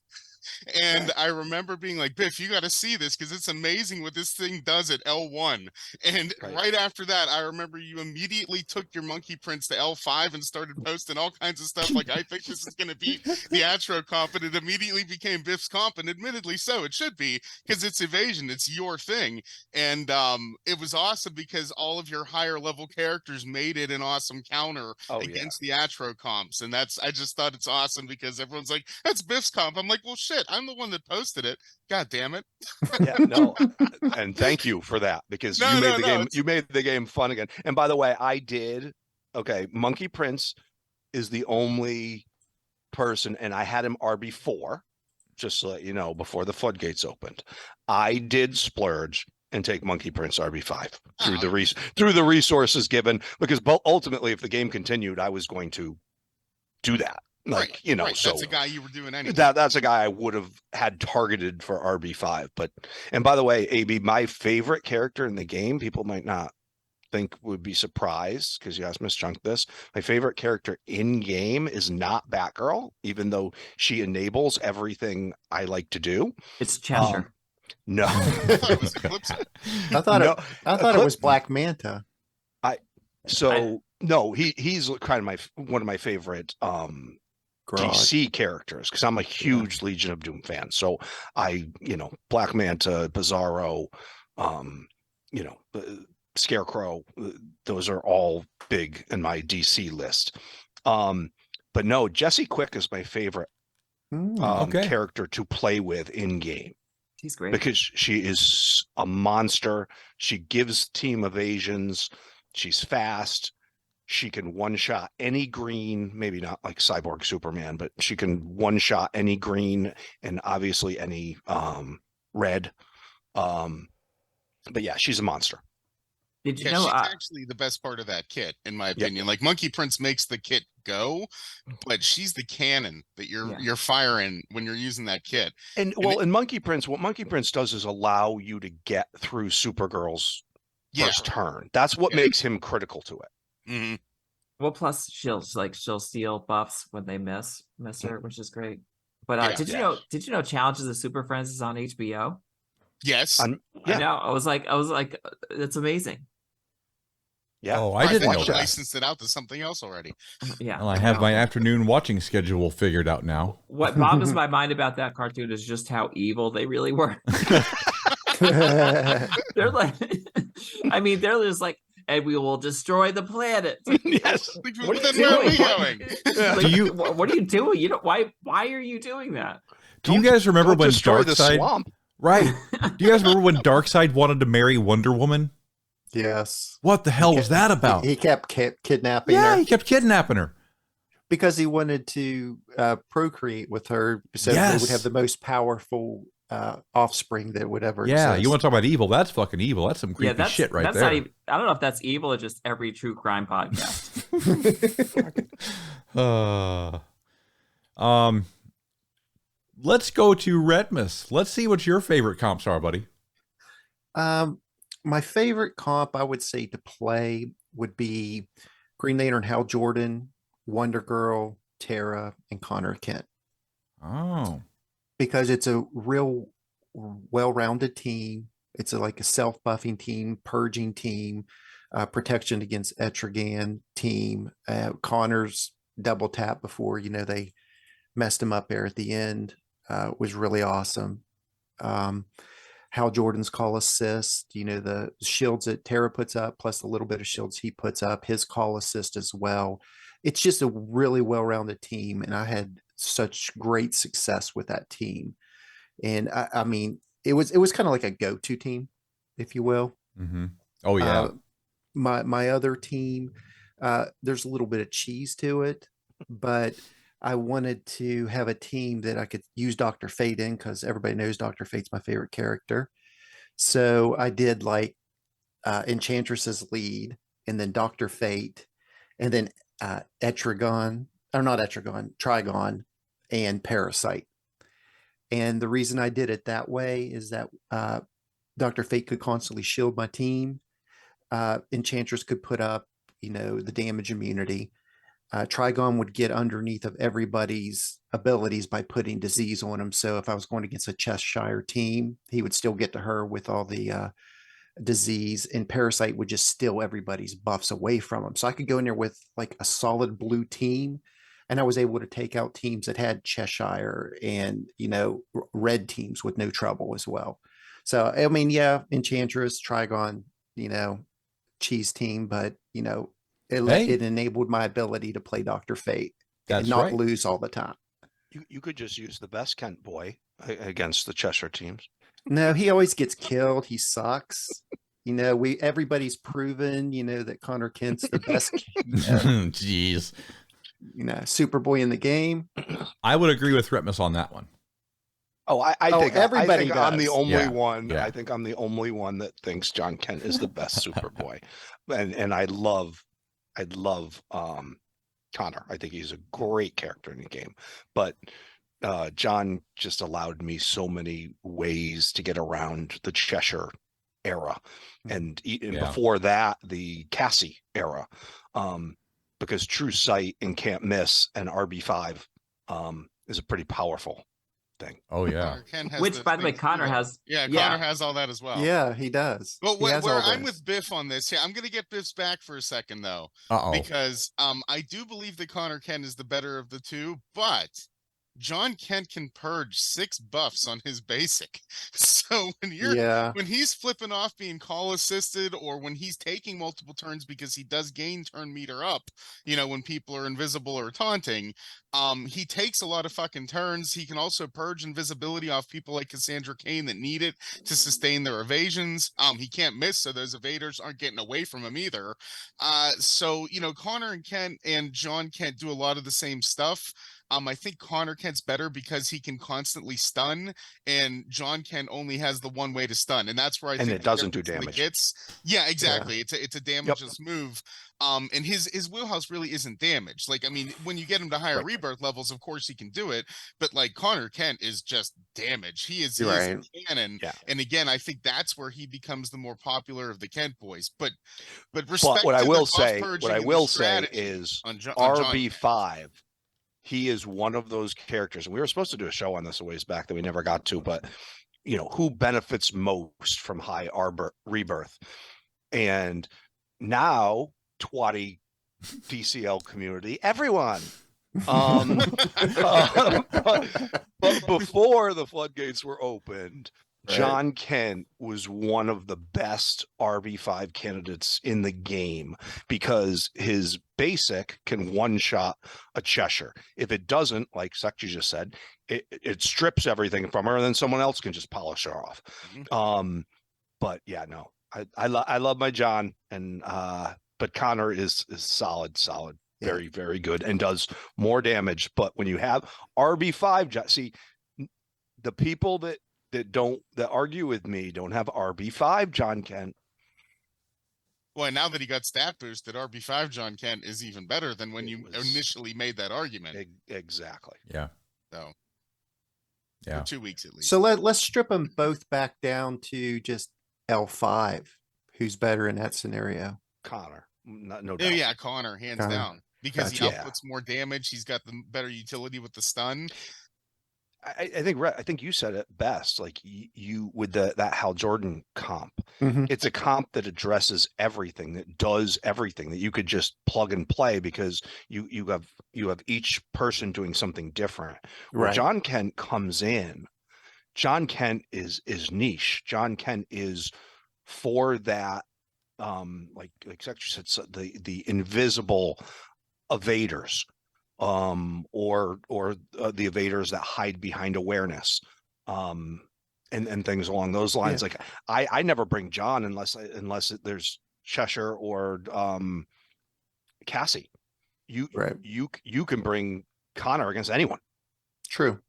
And I remember being like, "Biff, you got to see this because it's amazing what this thing does at L1." And right after that, I remember you immediately took your Monkey Prince to L5 and started posting all kinds of stuff like, "I think this is going to beat the Atro comp," and it immediately became Biff's comp, and admittedly so, it should be, because it's evasion, it's your thing. And it was awesome because all of your higher level characters made it an awesome counter against the Atro comps, and I just thought it's awesome because everyone's like, "That's Biff's comp." I'm like, well, shit, I'm the one that posted it. God damn it. Yeah, no. And thank you for that because you made the game fun again. And by the way, Monkey Prince is the only person, and I had him RB4, just so you know, before the floodgates opened. I did splurge and take Monkey Prince RB5 through the resources given, because ultimately if the game continued, I was going to do that. Like, so that's a guy you were doing anyway. That's a guy I would have had targeted for RB5. And by the way, AB, my favorite character in the game, people might not think would be surprised because you asked Miss Chunk this. My favorite character in game is not Batgirl, even though she enables everything I like to do. It's Cheshire. No. I thought it was Eclipse. I thought it was Black Manta. He's kind of one of my favorite DC characters because I'm a huge Legion of Doom fan. So Black Manta, Bizarro, Scarecrow, those are all big in my DC list. But no, Jesse Quick is my favorite character to play with in game. He's great because she is a monster. She gives team evasions. She's fast. She can one-shot any green, maybe not like Cyborg Superman, but she can one-shot any green and obviously any red. But yeah, she's a monster. Did you Yeah, know? she's actually the best part of that kit, in my opinion. Like Monkey Prince makes the kit go, but she's the cannon that you're firing when you're using that kit. And well, in Monkey Prince, what Monkey Prince does is allow you to get through Supergirl's first turn. That's what makes him critical to it. Mm-hmm. Well, plus she'll steal buffs when they miss her, which is great. But did you know Challenges of Super Friends is on HBO? Yes. I know. I was like, it's amazing. Yeah. Oh, I didn't know that. Licensed it out to something else already. Yeah. Well, I have my afternoon watching schedule figured out now. What boggles my mind about that cartoon is just how evil they really were. They're like, I mean, they're just like, and we will destroy the planet. Yes. What are you Where are we doing? going? What are you doing? You know why are you doing that? Do you guys remember when Darkseid? Swamp. Right. Do you guys remember when Darkseid wanted to marry Wonder Woman? Yes. What the hell was that about? He kept kidnapping her. Yeah, he kept kidnapping her. Because he wanted to procreate with her so they would have the most powerful offspring that would ever exist. You want to talk about evil? That's fucking evil. That's some creepy shit right there. Not even, I don't know if that's evil or just every true crime podcast. Let's go to Retpmus. Let's see what your favorite comps are, buddy. My favorite comp I would say to play would be Green Lantern Hal Jordan, Wonder Girl, Tara, and Connor Kent. Oh. Because it's a real well-rounded team. It's like a self-buffing team, purging team, protection against Etrigan team. Connor's double tap before, they messed him up there at the end was really awesome. Hal Jordan's call assist, the shields that Tara puts up, plus a little bit of shields he puts up, his call assist as well. It's just a really well-rounded team, and I had such great success with that team. And I mean, it was kind of like a go-to team, if you will. Mm-hmm. Oh yeah. My other team, there's a little bit of cheese to it, but I wanted to have a team that I could use Dr. Fate in because everybody knows Dr. Fate's my favorite character. So I did like Enchantress's lead, and then Dr. Fate, and then Trigon, and Parasite. And the reason I did it that way is that Dr. Fate could constantly shield my team. Enchantress could put up, the damage immunity. Trigon would get underneath of everybody's abilities by putting disease on him. So if I was going against a Cheshire team, he would still get to her with all the disease, and Parasite would just steal everybody's buffs away from him. So I could go in there with like a solid blue team, and I was able to take out teams that had Cheshire and, red teams with no trouble as well. So, I mean, Enchantress, Trigon, cheese team, but, it enabled my ability to play Dr. Fate and not lose all the time. You could just use the best Kent boy against the Cheshire teams. No, he always gets killed. He sucks. Everybody's proven, that Connor Kent's the best. Jeez. Superboy in the game. I would agree with Retpmus on that one. Oh, I think everybody does. I'm the only one. Yeah. I think I'm the only one that thinks John Kent is the best Superboy, and I love Connor. I think he's a great character in the game, but John just allowed me so many ways to get around the Cheshire era, and before that, the Cassie era, because True Sight and Can't Miss and RB5 is a pretty powerful thing. Oh yeah. Which, by the way, Connor has. Yeah, Connor has all that as well. Yeah, he does. But where I'm with Biff on this, I'm going to get Biff's back for a second though, because I do believe that Connor Kent is the better of the two, but John Kent can purge 6 buffs on his basic. So when he's flipping off being call assisted, or when he's taking multiple turns because he does gain turn meter up, when people are invisible or taunting, he takes a lot of fucking turns. He can also purge invisibility off people like Cassandra Cain that need it to sustain their evasions. He can't miss, so those evaders aren't getting away from him either. So Connor and Kent and John Kent do a lot of the same stuff. I think Connor Kent's better because he can constantly stun, and John Kent only has the one way to stun, and that's where I think it doesn't do damage. Yeah, exactly. It's a damageless move. And his wheelhouse really isn't damage. Like, I mean, when you get him to higher rebirth levels, of course he can do it, but like Connor Kent is just damage. He is a cannon. Yeah. And again, I think that's where he becomes the more popular of the Kent boys. But what I will say is on RB5, he is one of those characters, and we were supposed to do a show on this a ways back that we never got to, but you know, who benefits most from high rebirth? And now Tewty DCL community, everyone. But before the floodgates were opened, John Kent was one of the best RB5 candidates in the game because his basic can one-shot a Cheshire. If it doesn't, like Sekji just said, it strips everything from her, and then someone else can just polish her off. But yeah, no, I love my John, and but Connor is solid, very, very good, and does more damage. But when you have RB5, see, the people that argue with me don't have RB5 John Kent. Well, now that he got stat boosted, RB5 John Kent is even better than when you initially made that argument. Exactly. Yeah. So, yeah, for 2 weeks at least. So let's strip them both back down to just L5. Who's better in that scenario? Connor, no doubt. Yeah, Connor, hands down, because he outputs more damage. He's got the better utility with the stun. I think you said it best. Like you with that Hal Jordan comp, it's a comp that addresses everything, that does everything, that you could just plug and play because you have each person doing something different. Where John Kent comes in, John Kent is niche. John Kent is for that, like Secretary said, the invisible evaders. Or the evaders that hide behind awareness, and things along those lines. Like I never bring John unless there's Cheshire or Cassie. You can bring Connor against anyone. True.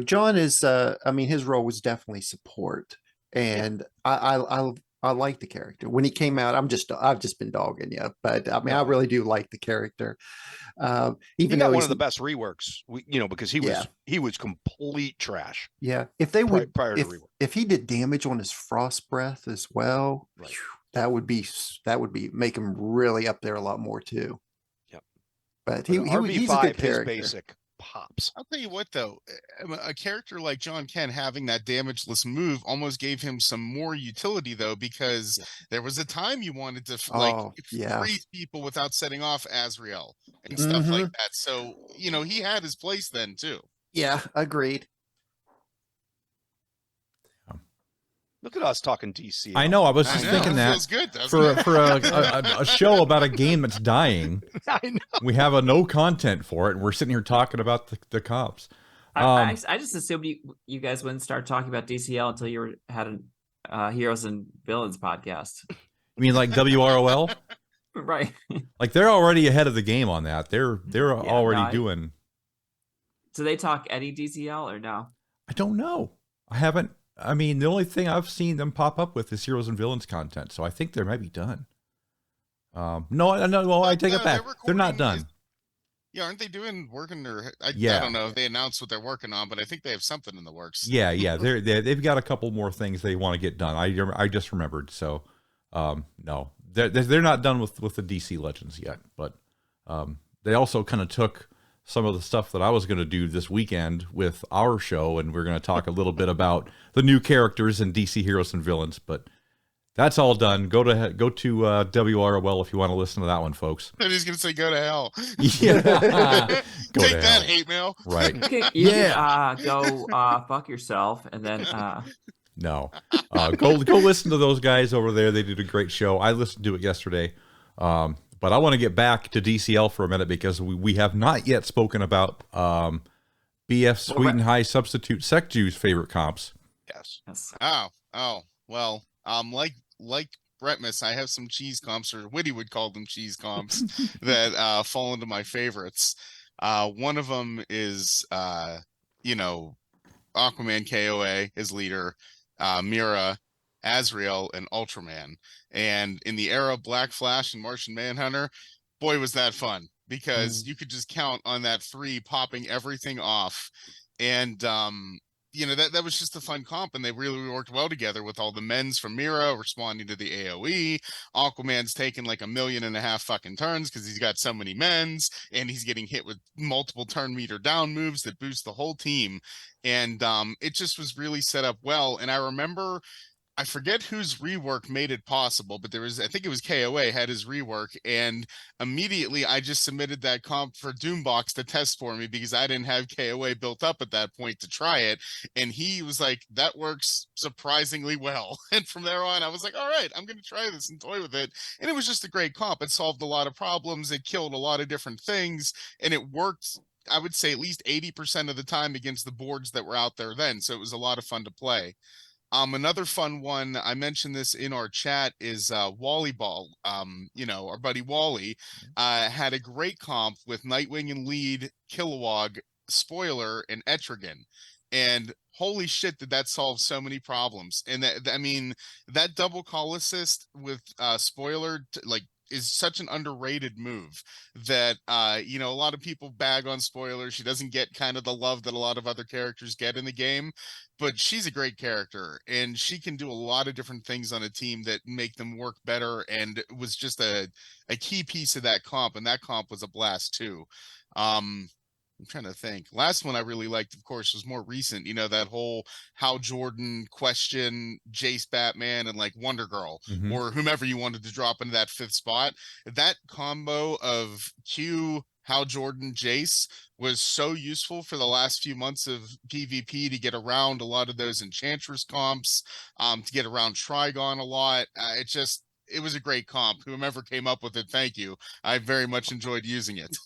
John is I mean, his role was definitely support, and I like the character. When he came out, I've just been dogging you, but I mean, I really do like the character. Even though one of the best reworks, because he was complete trash. Yeah, if they would prior to rework, if he did damage on his frost breath as well, that would be make him really up there a lot more too. Yep. But he's a good character. Basic pops. I'll tell you what, though, a character like John Kent having that damageless move almost gave him some more utility, though, because there was a time you wanted to freeze people without setting off Azrael and stuff like that. So he had his place then too. Yeah, agreed. Look at us talking DC. I know. I was just thinking that for a show about a game that's dying, I know. We have no content for it, and we're sitting here talking about the cops. I just assumed you guys wouldn't start talking about DCL until you had a Heroes and Villains podcast. You mean like WROL? Right. Like they're already ahead of the game on that. They're already doing. Do they talk any DCL or no? I don't know. I haven't. I mean, the only thing I've seen them pop up with is Heroes and Villains content, so I think they might be done. No. Well, I take it back. They're not done. Aren't they working? I don't know if they announced what they're working on, but I think they have something in the works. Yeah. They've got a couple more things they want to get done. I just remembered. So, no, they're not done with the DC Legends yet, but they also kind of took some of the stuff that I was going to do this weekend with our show, and we're going to talk a little bit about the new characters in DC Heroes and Villains, but that's all done. Go to WROL if you want to listen to that one, folks. And he's going to say, go to hell. Yeah. Take that, hate mail. Right. Go fuck yourself, and then... No. Go listen to those guys over there. They did a great show. I listened to it yesterday. But I want to get back to DCL for a minute because we have not yet spoken about BF Sweden High Substitute Sekju's favorite comps. Yes. Oh. Well, like Retpmus, I have some cheese comps, or Whitty would call them cheese comps, that fall into my favorites. One of them is, you know, Aquaman KOA as leader, Mira, Azrael, and Ultraman. And in the era of Black Flash and Martian Manhunter, boy, was that fun because you could just count on that 3 popping everything off. And that was just a fun comp, and they really worked well together with all the men's from Mira responding to the AoE. Aquaman's taking like 1.5 million fucking turns because he's got so many men's, and he's getting hit with multiple turn meter down moves that boost the whole team. And it just was really set up well. And I remember, I forget whose rework made it possible, but I think it was KOA had his rework, and immediately I just submitted that comp for Doombox to test for me because I didn't have KOA built up at that point to try it. And he was like, that works surprisingly well. And from there on, I was like, all right, I'm going to try this and toy with it. And it was just a great comp. It solved a lot of problems. It killed a lot of different things, and it worked, I would say, at least 80% of the time against the boards that were out there then. So it was a lot of fun to play. Another fun one, I mentioned this in our chat, is Wally Ball. Our buddy Wally had a great comp with Nightwing and lead, Kilowog, Spoiler, and Etrigan. And holy shit, did that solve so many problems. And that double call assist with Spoiler, is such an underrated move that a lot of people bag on Spoiler. She doesn't get kind of the love that a lot of other characters get in the game, but she's a great character, and she can do a lot of different things on a team that make them work better, and it was just a key piece of that comp, and that comp was a blast too. I'm trying to think. Last one I really liked, of course, was more recent. That whole Hal Jordan question, Jace Batman, and like Wonder Girl, or whomever you wanted to drop into that 5th spot. That combo of Q, Hal Jordan, Jace was so useful for the last few months of PvP to get around a lot of those Enchantress comps, to get around Trigon a lot. It was a great comp. Whomever came up with it, thank you. I very much enjoyed using it.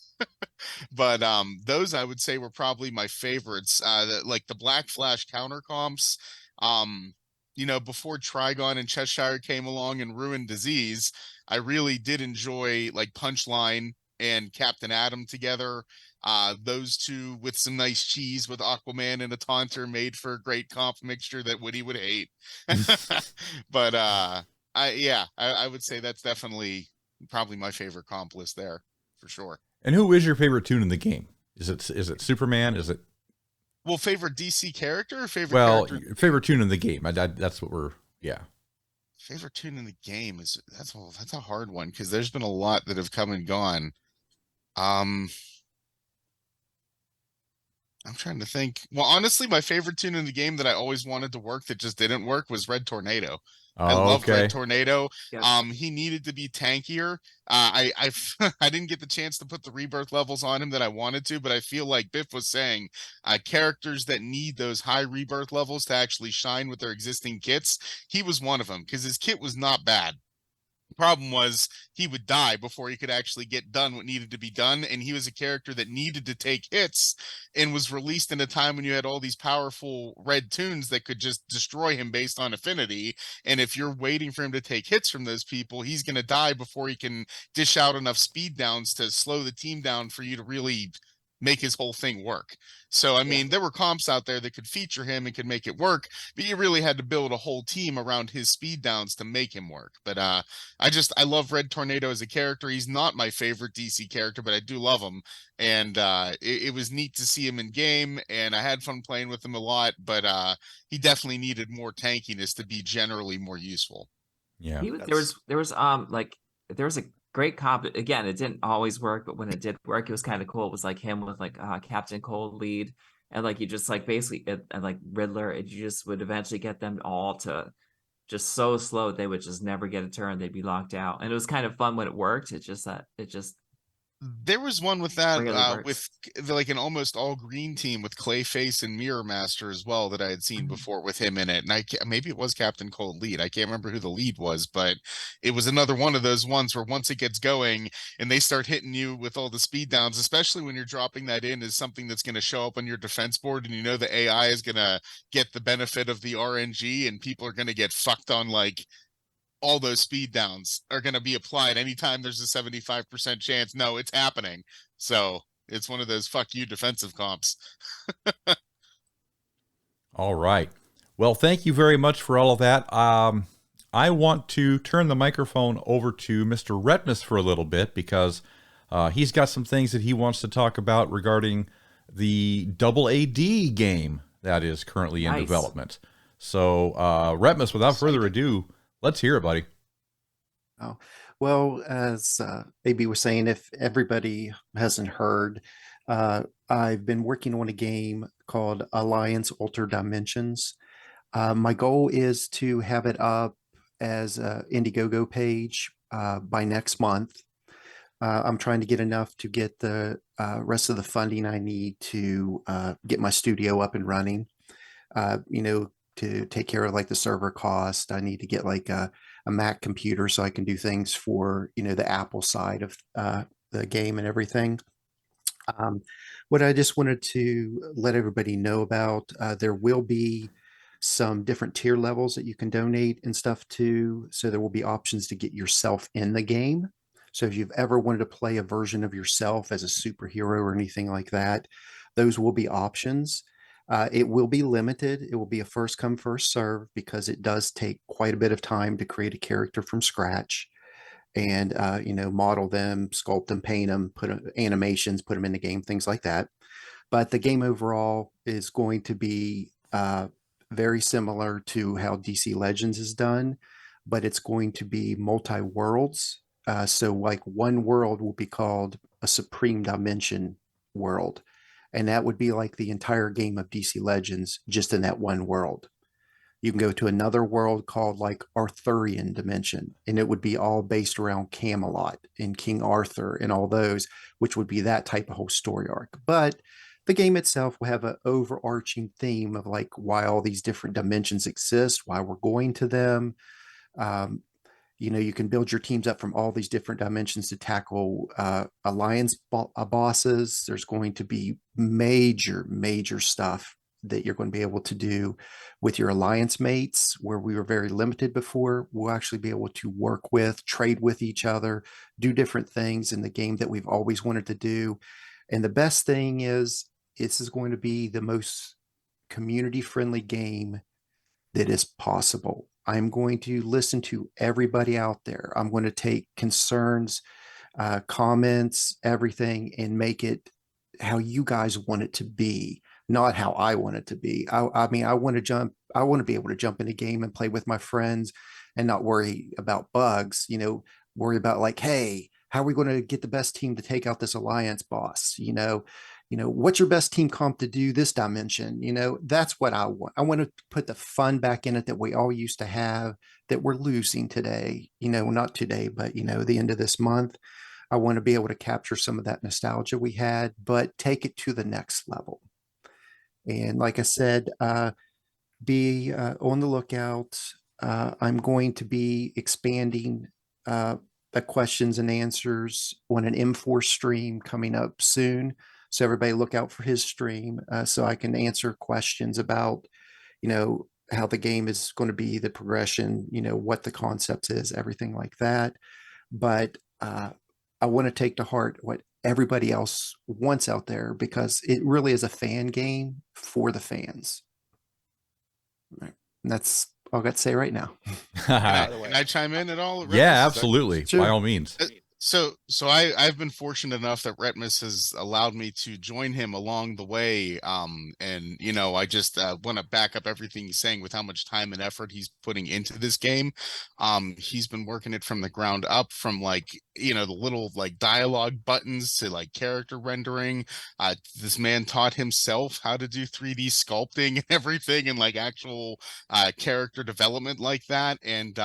But those I would say were probably my favorites. Like the Black Flash counter comps. Before Trigon and Cheshire came along and ruined Disease, I really did enjoy like Punchline and Captain Atom together. Those two with some nice cheese with Aquaman and a Taunter made for a great comp mixture that Woody would hate. But I would say that's definitely probably my favorite comp list there for sure. And who is your favorite toon in the game? Is it Superman? Is it favorite DC character or favorite character? Favorite toon in the game? That's what we're Favorite toon in the game that's a hard one because there's been a lot that have come and gone. I'm trying to think. Well, honestly, my favorite toon in the game that I always wanted to work that just didn't work was Red Tornado. I love Red Tornado. Yes. He needed to be tankier. I didn't get the chance to put the rebirth levels on him that I wanted to, but I feel like Biff was saying, characters that need those high rebirth levels to actually shine with their existing kits, he was one of them because his kit was not bad. Problem was he would die before he could actually get done what needed to be done, and he was a character that needed to take hits and was released in a time when you had all these powerful red toons that could just destroy him based on affinity. And if you're waiting for him to take hits from those people, he's going to die before he can dish out enough speed downs to slow the team down for you to really make his whole thing work. So there were comps out there that could feature him and could make it work, but you really had to build a whole team around his speed downs to make him work. But I love Red Tornado as a character. He's not my favorite DC character, but I do love him. And it was neat to see him in game, and I had fun playing with him a lot, but he definitely needed more tankiness to be generally more useful. Yeah. There was a great comp. Again, it didn't always work, but when it did work, it was kind of cool. It was like him with like Captain Cold lead, and like you just like basically and like Riddler, and you just would eventually get them all to just so slow they would just never get a turn. They'd be locked out, and it was kind of fun when it worked. There was one with that really with like an almost all green team with Clayface and Mirror Master as well that I had seen before with him in it, and maybe it was Captain Cold lead. I can't remember who the lead was, but it was another one of those ones where once it gets going and they start hitting you with all the speed downs, especially when you're dropping that in as something that's going to show up on your defense board, and the AI is going to get the benefit of the RNG, and people are going to get fucked on like all those speed downs are going to be applied anytime there's a 75% chance. No, it's happening. So It's one of those fuck you defensive comps. All right. Well, thank you very much for all of that. I want to turn the microphone over to Mr. Retpmus for a little bit because he's got some things that he wants to talk about regarding the double AD game that is currently in Nice. development. So, Retpmus, without further ado, let's hear it, buddy. Oh, well, as AB was saying, if everybody hasn't heard, I've been working on a game called Alliance Alter Dimensions. My goal is to have it up as an Indiegogo page by next month. I'm trying to get enough to get the rest of the funding I need to get my studio up and running. To take care of like the server cost, I need to get like a Mac computer so I can do things for the Apple side of the game and everything. What I just wanted to let everybody know about, there will be some different tier levels that you can donate and stuff to. So there will be options to get yourself in the game. So if you've ever wanted to play a version of yourself as a superhero or anything like that, those will be options. It will be limited. It will be a first come, first serve because it does take quite a bit of time to create a character from scratch and, model them, sculpt them, paint them, put animations, put them in the game, things like that. But the game overall is going to be very similar to how DC Legends is done, but it's going to be multi-worlds. So like one world will be called a Supreme Dimension world. And that would be like the entire game of DC Legends just in that one world. You can go to another world called like Arthurian Dimension, and it would be all based around Camelot and King Arthur and all those, which would be that type of whole story arc. But the game itself will have an overarching theme of like why all these different dimensions exist, why we're going to them. You can build your teams up from all these different dimensions to tackle alliance bosses. There's going to be major stuff that you're going to be able to do with your alliance mates, where we were very limited before. We'll actually be able to work with, trade with each other, do different things in the game that we've always wanted to do. And the best thing is, this is going to be the most community-friendly game that is possible. I'm going to listen to everybody out there. I'm going to take concerns, comments, everything, and make it how you guys want it to be, not how I want it to be. I mean, I want to be able to jump in a game and play with my friends and not worry about bugs, worry about like, hey, how are we going to get the best team to take out this alliance boss? What's your best team comp to do this dimension? That's what I want. I want to put the fun back in it that we all used to have that we're losing today, not today, but, the end of this month. I want to be able to capture some of that nostalgia we had, but take it to the next level. And like I said, be on the lookout. I'm going to be expanding the questions and answers on an M4 stream coming up soon. So everybody look out for his stream so I can answer questions about, how the game is going to be, the progression, what the concept is, everything like that. But I want to take to heart what everybody else wants out there because it really is a fan game for the fans. Right. And that's all I got to say right now. Can I chime in at all? Yeah, absolutely. Sure. By all means. So I've been fortunate enough that Retpmus has allowed me to join him along the way. And I just want to back up everything he's saying with how much time and effort he's putting into this game. He's been working it from the ground up, from like, the little like dialogue buttons to like character rendering. This man taught himself how to do 3D sculpting and everything and like actual character development like that. And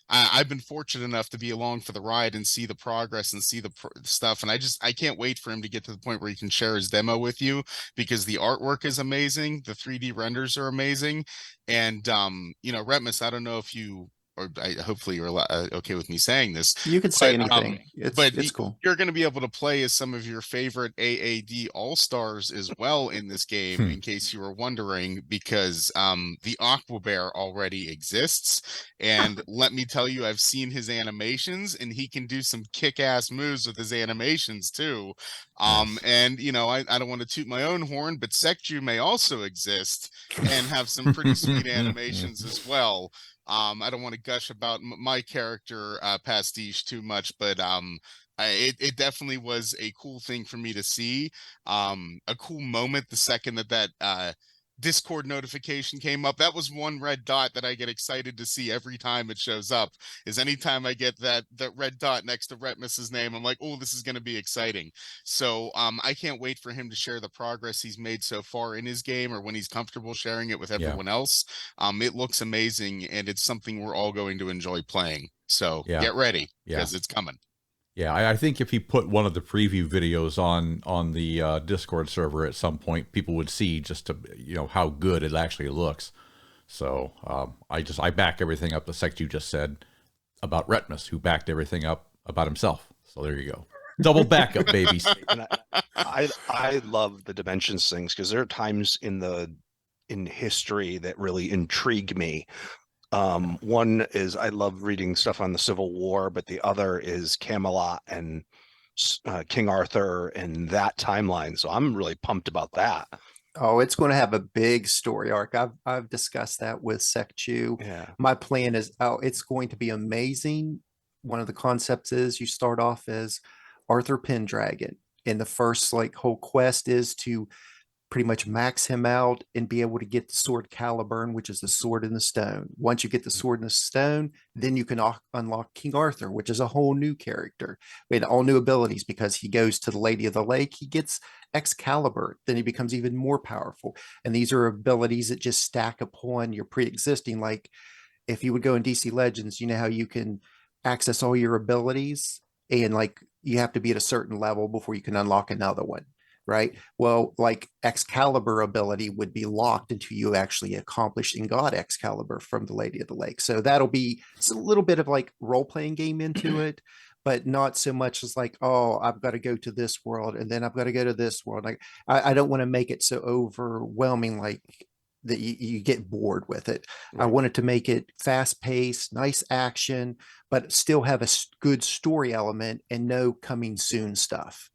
I've been fortunate enough to be along for the ride and see the progress and see the stuff. And I can't wait for him to get to the point where he can share his demo with you because the artwork is amazing. The 3D renders are amazing. And, Retmus, I don't know if you hopefully you're okay with me saying this. You can say But, anything. but It's cool. you're going to be able to play as some of your favorite AAD All-Stars as well in this game, in case you were wondering, because the Aqua Bear already exists. And let me tell you, I've seen his animations, and he can do some kick-ass moves with his animations too. And you know, I don't want to toot my own horn, but Sekju may also exist and have some pretty sweet animations as well. I don't want to gush about my character pastiche too much, but it definitely was a cool thing for me to see. A cool moment the second that Discord notification came up. That was one red dot that I get excited to see every time it shows up. Is anytime I get that red dot next to Retpmus's name, I'm like, oh, this is going to be exciting. So I can't wait for him to share the progress he's made so far in his game, or when he's comfortable sharing it with everyone else. It looks amazing, and it's something we're all going to enjoy playing. So get ready, because it's coming. Yeah, I think if he put one of the preview videos on the Discord server at some point, people would see just to, you know, how good it actually looks. So I back everything up the Sekju just said about Retpmus, who backed everything up about himself. So there you go. Double backup, babies. And I love the dimensions things, because there are times in history that really intrigue me. One is I love reading stuff on the Civil War, but the other is Camelot and King Arthur and that timeline. So I'm really pumped about that. Oh, it's going to have a big story arc. I've discussed that with Sekju. Yeah. My plan is, it's going to be amazing. One of the concepts is you start off as Arthur Pendragon, and the first whole quest is to pretty much max him out and be able to get the sword Caliburn, which is the sword in the stone. Once you get the sword in the stone, then you can unlock King Arthur, which is a whole new character with all new abilities, because he goes to the Lady of the Lake, he gets Excalibur, then he becomes even more powerful. And these are abilities that just stack upon your pre-existing. Like if you would go in DC Legends, you know how you can access all your abilities, and you have to be at a certain level before you can unlock another one. Right. Well, Excalibur ability would be locked until you actually accomplished and got Excalibur from the Lady of the Lake. So that'll be a little bit of role-playing game into it, but not so much as oh, I've got to go to this world and then I've got to go to this world. I don't want to make it so overwhelming that you get bored with it. Right. I wanted to make it fast-paced, nice action, but still have a good story element and no coming soon stuff.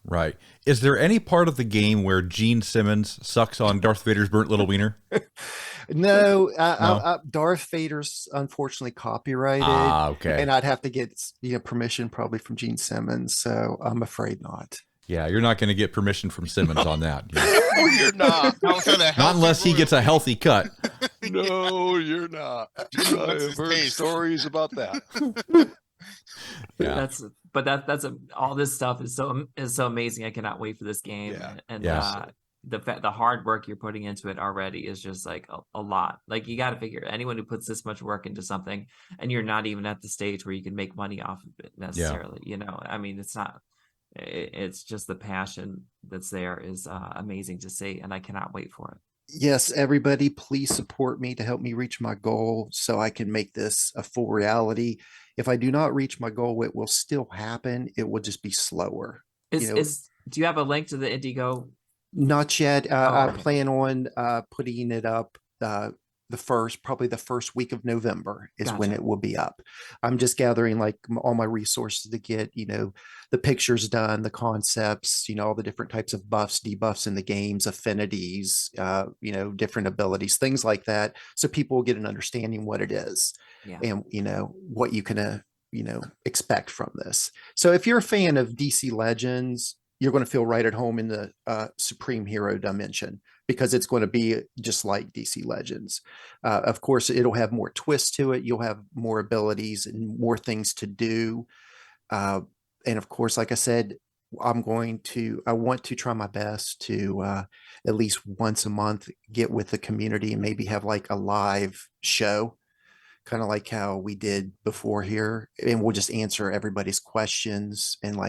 Right. Is there any part of the game where Gene Simmons sucks on Darth Vader's burnt little wiener? No. Darth Vader's unfortunately copyrighted. Okay. And I'd have to get permission probably from Gene Simmons, so I'm afraid not. Yeah, you're not going to get permission from Simmons on that. No, you're not. Not unless he gets a healthy cut. No, you're not. I've heard stories about that. Yeah. That's all this stuff is so amazing. I cannot wait for this game. Yeah. And yes. The hard work you're putting into it already is just a lot. You got to figure, anyone who puts this much work into something and you're not even at the stage where you can make money off of it necessarily. You know, I mean, it's just the passion that's there is amazing to see, and I cannot wait for it. Yes, everybody, please support me to help me reach my goal so I can make this a full reality. If I do not reach my goal, it will still happen. It will just be slower. Do you have a link to the Indigo? Not yet. I plan on putting it up probably the first week of November is when it will be up. I'm just gathering all my resources to get, the pictures done, the concepts, all the different types of buffs, debuffs in the games, affinities, different abilities, things like that. So people will get an understanding what it is and, what you can, expect from this. So if you're a fan of DC Legends, you're going to feel right at home in the Supreme Hero dimension, because it's going to be just like DC Legends. Of course, it'll have more twists to it. You'll have more abilities and more things to do. And of course, like I said, I want to try my best to at least once a month get with the community and maybe have a live show, kind of like how we did before here. And we'll just answer everybody's questions and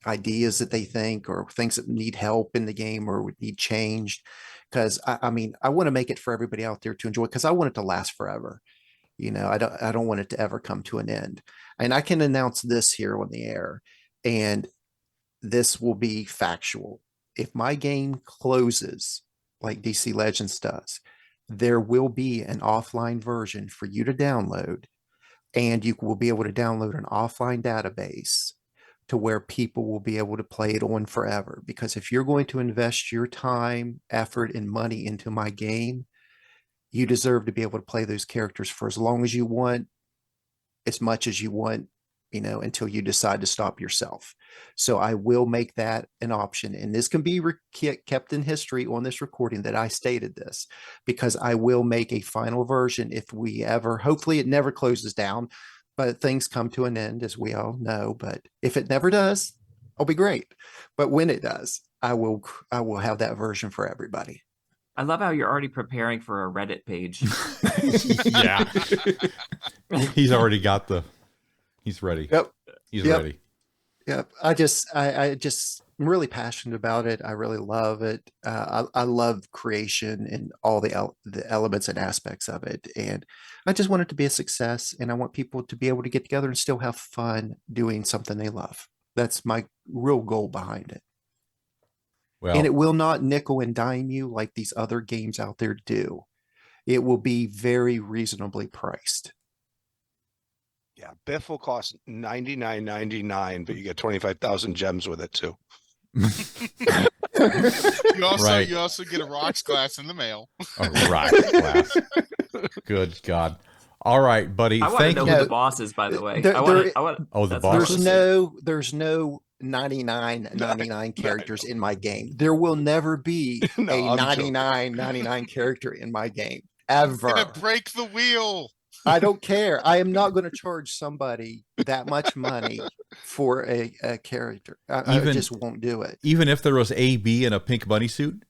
ideas that they think, or things that need help in the game or would need changed. Because I want to make it for everybody out there to enjoy, because I want it to last forever. I don't want it to ever come to an end. And I can announce this here on the air, and this will be factual. If my game closes like DC Legends does, there will be an offline version for you to download, and you will be able to download an offline database to where people will be able to play it on forever. Because if you're going to invest your time, effort, and money into my game, you deserve to be able to play those characters for as long as you want, as much as you want, until you decide to stop yourself. So I will make that an option. And this can be kept in history on this recording that I stated this, because I will make a final version if we ever, hopefully it never closes down, but things come to an end, as we all know. But if it never does, it'll be great. But when it does, I will have that version for everybody. I love how you're already preparing for a Reddit page. Yeah. He's already got he's ready. Yep. He's ready. Yep. I just I'm really passionate about it. I really love it. I love creation and all the elements and aspects of it. And I just want it to be a success. And I want people to be able to get together and still have fun doing something they love. That's my real goal behind it. Well, And it will not nickel and dime you like these other games out there do. It will be very reasonably priced. Yeah, Biff will cost $99.99, but you get 25,000 gems with it too. You also get a rocks glass in the mail. A rocks glass. Good God. All right, buddy. I want to know who the boss is, by the way. The boss. There's no 99 characters in my game. There will never be a 99 character in my game ever. I'm gonna break the wheel. I don't care. I am not going to charge somebody that much money for a character. I just won't do it. Even if there was AB in a pink bunny suit?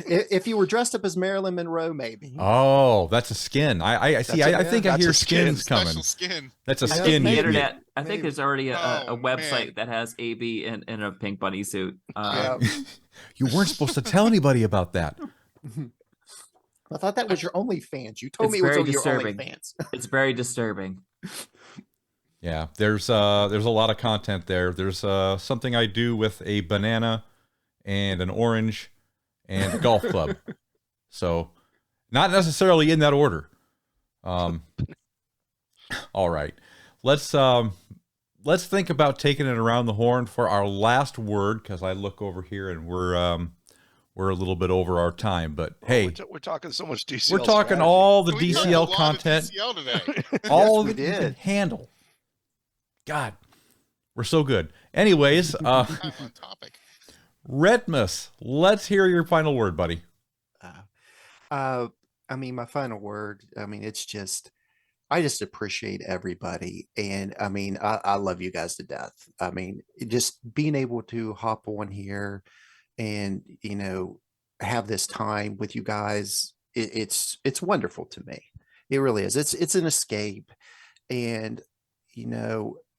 If you were dressed up as Marilyn Monroe, maybe. Oh, that's a skin. I see. I think I hear skins coming. Skin. That's a skin. The internet. I think there's already a website that has AB in a pink bunny suit. You weren't supposed to tell anybody about that. I thought that was your OnlyFans. You told me it was your OnlyFans. It's very disturbing. Yeah, there's a lot of content there. There's something I do with a banana and an orange and a golf club. So not necessarily in that order. All right. Let's think about taking it around the horn for our last word, because I look over here and we're a little bit over our time, but hey, we're talking so much DCL. We're talking all the DCL content, DCL today. all of it we can handle. God, we're so good. Anyways, on topic. Retpmus, let's hear your final word, buddy. I mean, my final word. I mean, it's just, I just appreciate everybody, and I mean, I love you guys to death. I mean, just being able to hop on here and have this time with you guys, it's wonderful to me. It really is. It's an escape, and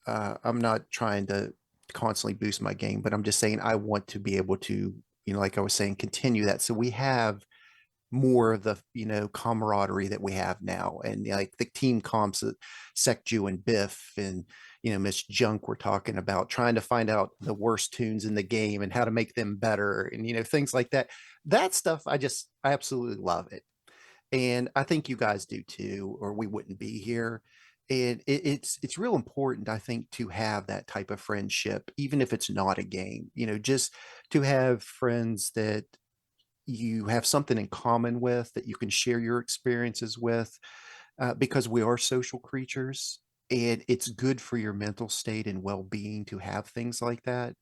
I'm not trying to constantly boost my game, but I'm just saying I want to be able to, like I was saying, continue that, so we have more of the camaraderie that we have now, and like the team comps that Secju and Biff and Miss Junk were talking about, trying to find out the worst tunes in the game and how to make them better, and things like that. That stuff, I absolutely love it, and I think you guys do too, or we wouldn't be here. And it's real important, I think, to have that type of friendship, even if it's not a game. Just to have friends that you have something in common with, that you can share your experiences with, because we are social creatures. And it's good for your mental state and well-being to have things like that.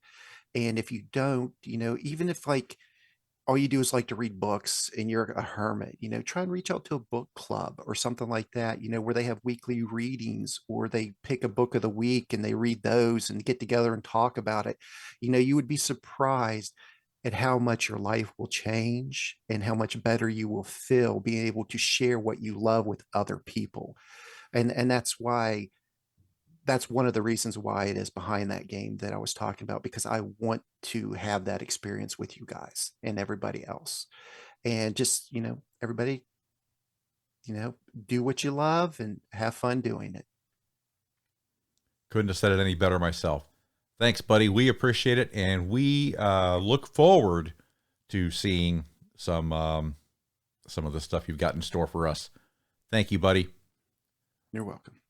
And if you don't, even if like all you do is like to read books and you're a hermit, try and reach out to a book club or something like that, where they have weekly readings, or they pick a book of the week and they read those and get together and talk about it. You would be surprised at how much your life will change and how much better you will feel being able to share what you love with other people. And that's one of the reasons why it is behind that game that I was talking about, because I want to have that experience with you guys and everybody else. And just, everybody do what you love and have fun doing it. Couldn't have said it any better myself. Thanks, buddy. We appreciate it, and we look forward to seeing some of the stuff you've got in store for us. Thank you, buddy. You're welcome.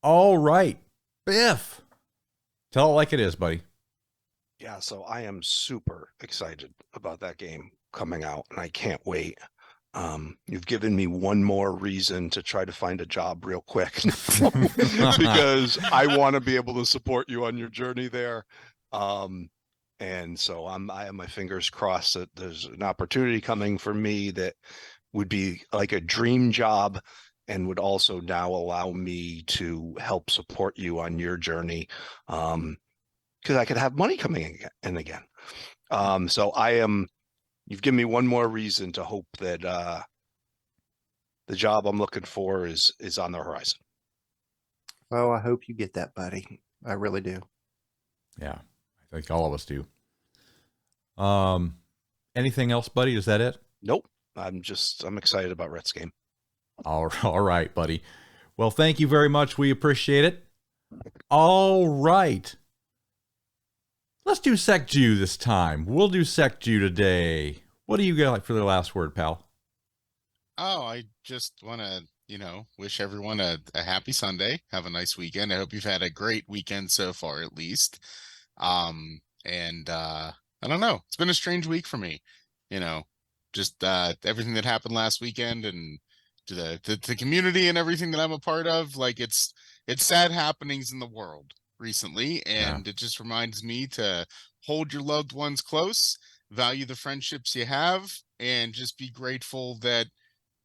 All right, Biff, tell it like it is, buddy. Yeah, so I am super excited about that game coming out, and I can't wait. You've given me one more reason to try to find a job real quick because I want to be able to support you on your journey there. And so I have my fingers crossed that there's an opportunity coming for me that would be like a dream job and would also now allow me to help support you on your journey. Because I could have money coming in again. So you've given me one more reason to hope that the job I'm looking for is on the horizon. Oh, I hope you get that, buddy. I really do. Yeah, I think all of us do. Anything else, buddy? Is that it? Nope. I'm excited about Rhett's game. All right, buddy. Well, thank you very much. We appreciate it. All right. Let's do Sec Jew this time. We'll do Sec Jew today. What do you got for the last word, pal? Oh, I just want to, wish everyone a happy Sunday. Have a nice weekend. I hope you've had a great weekend so far, at least. And I don't know. It's been a strange week for me. Just everything that happened last weekend and to the community and everything that I'm a part of. Like it's sad happenings in the world recently, and it just reminds me to hold your loved ones close, value the friendships you have, and just be grateful that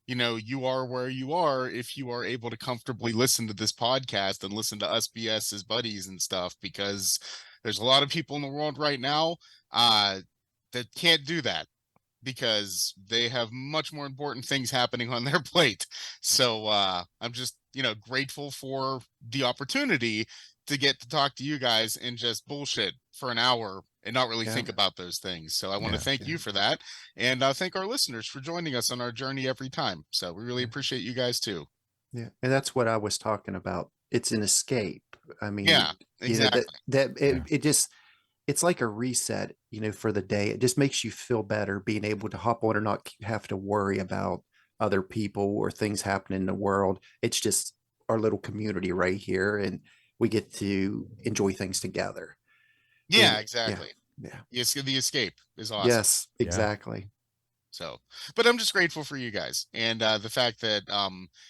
you are where you are if you are able to comfortably listen to this podcast and listen to us BS as buddies and stuff, because there's a lot of people in the world right now that can't do that because they have much more important things happening on their plate. So I'm just grateful for the opportunity to get to talk to you guys and just bullshit for an hour and not really think about those things. So I want to thank you for that. And thank our listeners for joining us on our journey every time. So we really appreciate you guys too. Yeah. And that's what I was talking about. It's an escape. I mean, exactly. It's like a reset, for the day. It just makes you feel better being able to hop on and not have to worry about other people or things happening in the world. It's just our little community right here, and we get to enjoy things together. Yeah, exactly. Yeah. Yes, the escape is awesome. Yes, exactly. So, but I'm just grateful for you guys. And the fact that,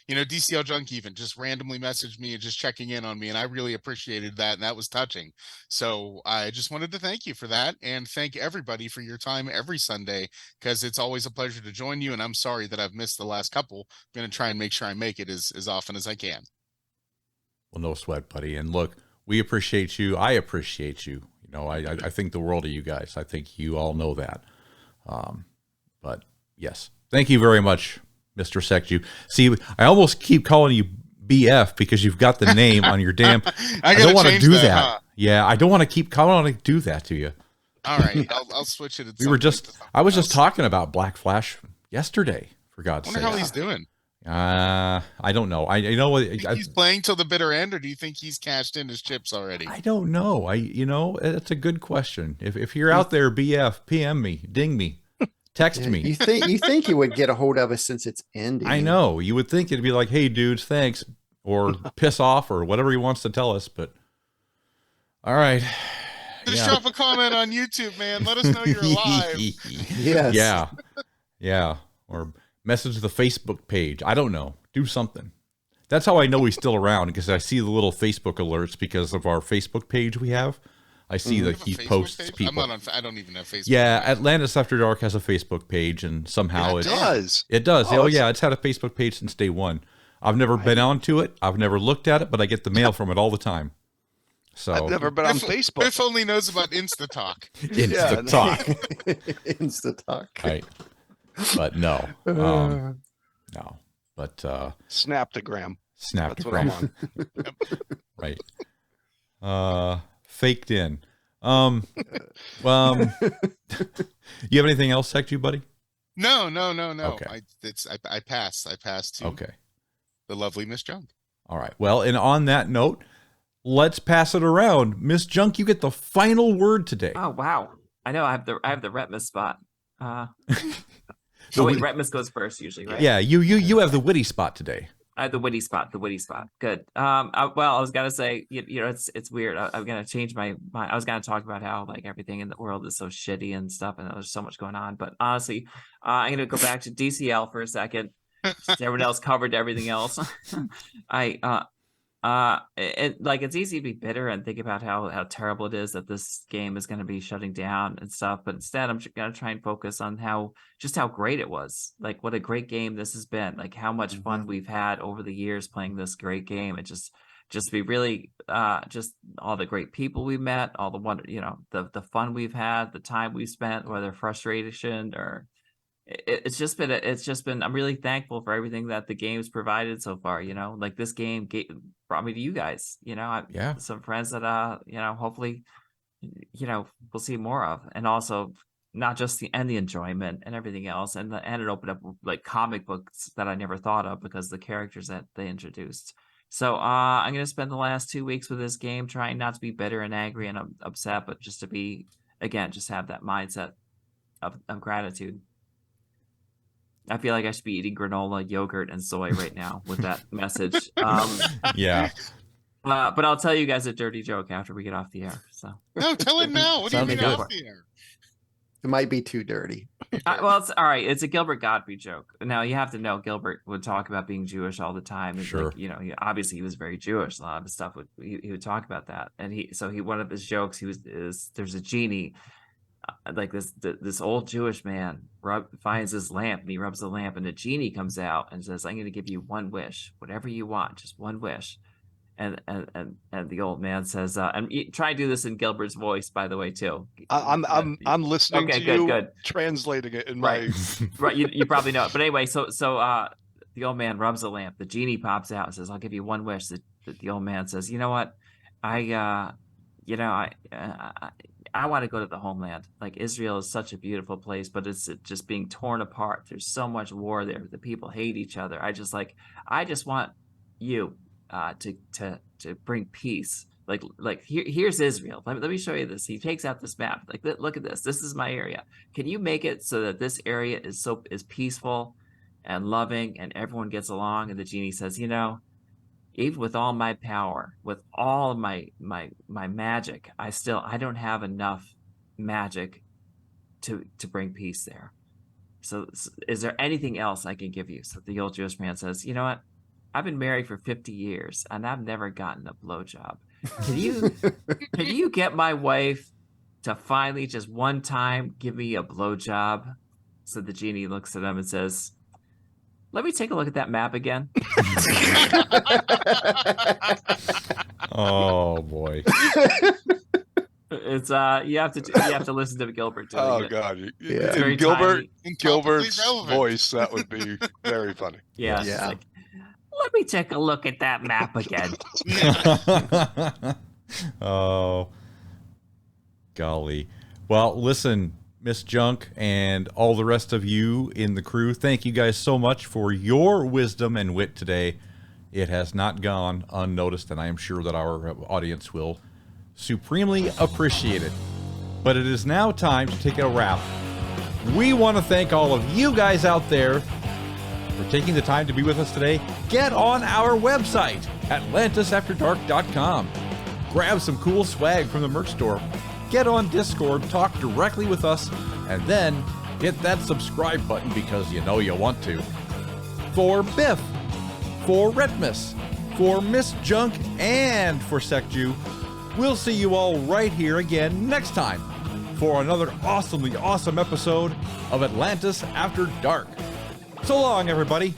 DCL Junk even just randomly messaged me and just checking in on me. And I really appreciated that. And that was touching. So I just wanted to thank you for that and thank everybody for your time every Sunday, because it's always a pleasure to join you. And I'm sorry that I've missed the last couple. I'm going to try and make sure I make it as often as I can. Well, no sweat, buddy. And look, we appreciate you. I appreciate you. I think the world of you guys. I think you all know that. But yes, thank you very much, Mr. Secju. See, I almost keep calling you BF because you've got the name on your damn. I don't want to do that. Huh? Yeah, I don't want to keep calling to do that to you. All right, I'll switch it. I was just talking about Black Flash yesterday. For God's sake, I wonder how he's doing. I don't know. He's playing till the bitter end, or do you think he's cashed in his chips already? I don't know. It's a good question. If you're out there, BF, PM me, ding me. Text me. You think you would get a hold of us since it's ending? I know. You would think it'd be like, "Hey, dudes, thanks," or "piss off," or whatever he wants to tell us. But all right, just drop a comment on YouTube, man. Let us know you're alive. Yes. Yeah. Or message the Facebook page. I don't know. Do something. That's how I know he's still around, because I see the little Facebook alerts because of our Facebook page we have. I see that he posts people. I don't even have Facebook. Yeah, Atlantis After Dark has a Facebook page, and somehow it does. It does. Oh yeah, it's had a Facebook page since day one. I've never been onto it. I've never looked at it, but I get the mail from it all the time. So I've never been on Facebook. Biff only knows about InstaTalk. InstaTalk. Right. But no. No. But Snaptagram. That's what I'm on. Right. Faked in. You have anything else, Sectu, buddy? No. Okay. I pass. I pass to Okay. the lovely Miss Junk. All right. Well, and on that note, let's pass it around. Miss Junk, you get the final word today. Oh wow! I know I have the Retpmus spot. So wait, Retpmus goes first usually, right? Yeah, you have the witty spot today. I have the witty spot. Good. I was gonna say, you know, it's weird. I'm gonna change my. I was gonna talk about how like everything in the world is so shitty and stuff, and there's so much going on. But honestly, I'm gonna go back to DCL for a second. Since everyone else covered everything else, it's easy to be bitter and think about how terrible it is that this game is going to be shutting down and stuff, but instead I'm going to try and focus on how great it was, like what a great game this has been, like how much fun we've had over the years playing this great game, and just be really just all the great people we met, all the wonder, you know, the fun we've had, the time we spent, whether frustration or it's just been I'm really thankful for everything that the game's provided so far, you know, like this game brought me to you guys, you know. Some friends that you know, hopefully, you know, we'll see more of, and also not just the enjoyment and everything else, and it opened up like comic books that I never thought of because the characters that they introduced. So I'm gonna spend the last 2 weeks with this game trying not to be bitter and angry and upset, but just to be, again, just have that mindset of gratitude. I feel like I should be eating granola, yogurt, and soy right now with that message. Yeah. But I'll tell you guys a dirty joke after we get off the air. So No, tell it now. What do you mean off the air? It might be too dirty. Well, it's all right. It's a Gilbert Gottfried joke. Now you have to know Gilbert would talk about being Jewish all the time. And sure. Like, you know, obviously he was very Jewish. A lot of his stuff he would talk about that. And one of his jokes there's a genie. Like this old Jewish man finds his lamp and he rubs the lamp, and the genie comes out and says, "I'm going to give you one wish, whatever you want, just one wish." And the old man says, and try and do this in Gilbert's voice, by the way, too. I'm listening to you, good. Translating it in right. my right. You probably know it, but anyway, so the old man rubs the lamp. The genie pops out and says, "I'll give you one wish." The old man says, "You know what? I want to go to the homeland. Like Israel is such a beautiful place, but it's just being torn apart. There's so much war there. The people hate each other. I just want you to bring peace. Like here's Israel. Let me show you this." He takes out this map. Like, look at this. This is my area. Can you make it so that this area is peaceful and loving and everyone gets along? And the genie says, "You know, even with all my power, with all my magic, I don't have enough magic to bring peace there. So is there anything else I can give you?" So the old Jewish man says, "You know what? I've been married for 50 years and I've never gotten a blowjob. Can you get my wife to finally just one time give me a blowjob?" So the genie looks at him and says, "Let me take a look at that map again." Oh boy. It's you have to listen to Gilbert. Oh God, Yeah. In Gilbert's relevant. voice, that would be very funny. Yeah. Yeah. Like, let me take a look at that map again. Oh, golly. Well, listen, Miss Junk and all the rest of you in the crew, thank you guys so much for your wisdom and wit today. It has not gone unnoticed, and I am sure that our audience will supremely appreciate it. But it is now time to take a wrap. We want to thank all of you guys out there for taking the time to be with us today. Get on our website, atlantisafterdark.com. Grab some cool swag from the merch store. Get on Discord, talk directly with us, and then hit that subscribe button because you know you want to. For Biff, for Retpmus, for Miss Junk, and for SecJew, we'll see you all right here again next time for another awesomely awesome episode of Atlantis After Dark. So long, everybody.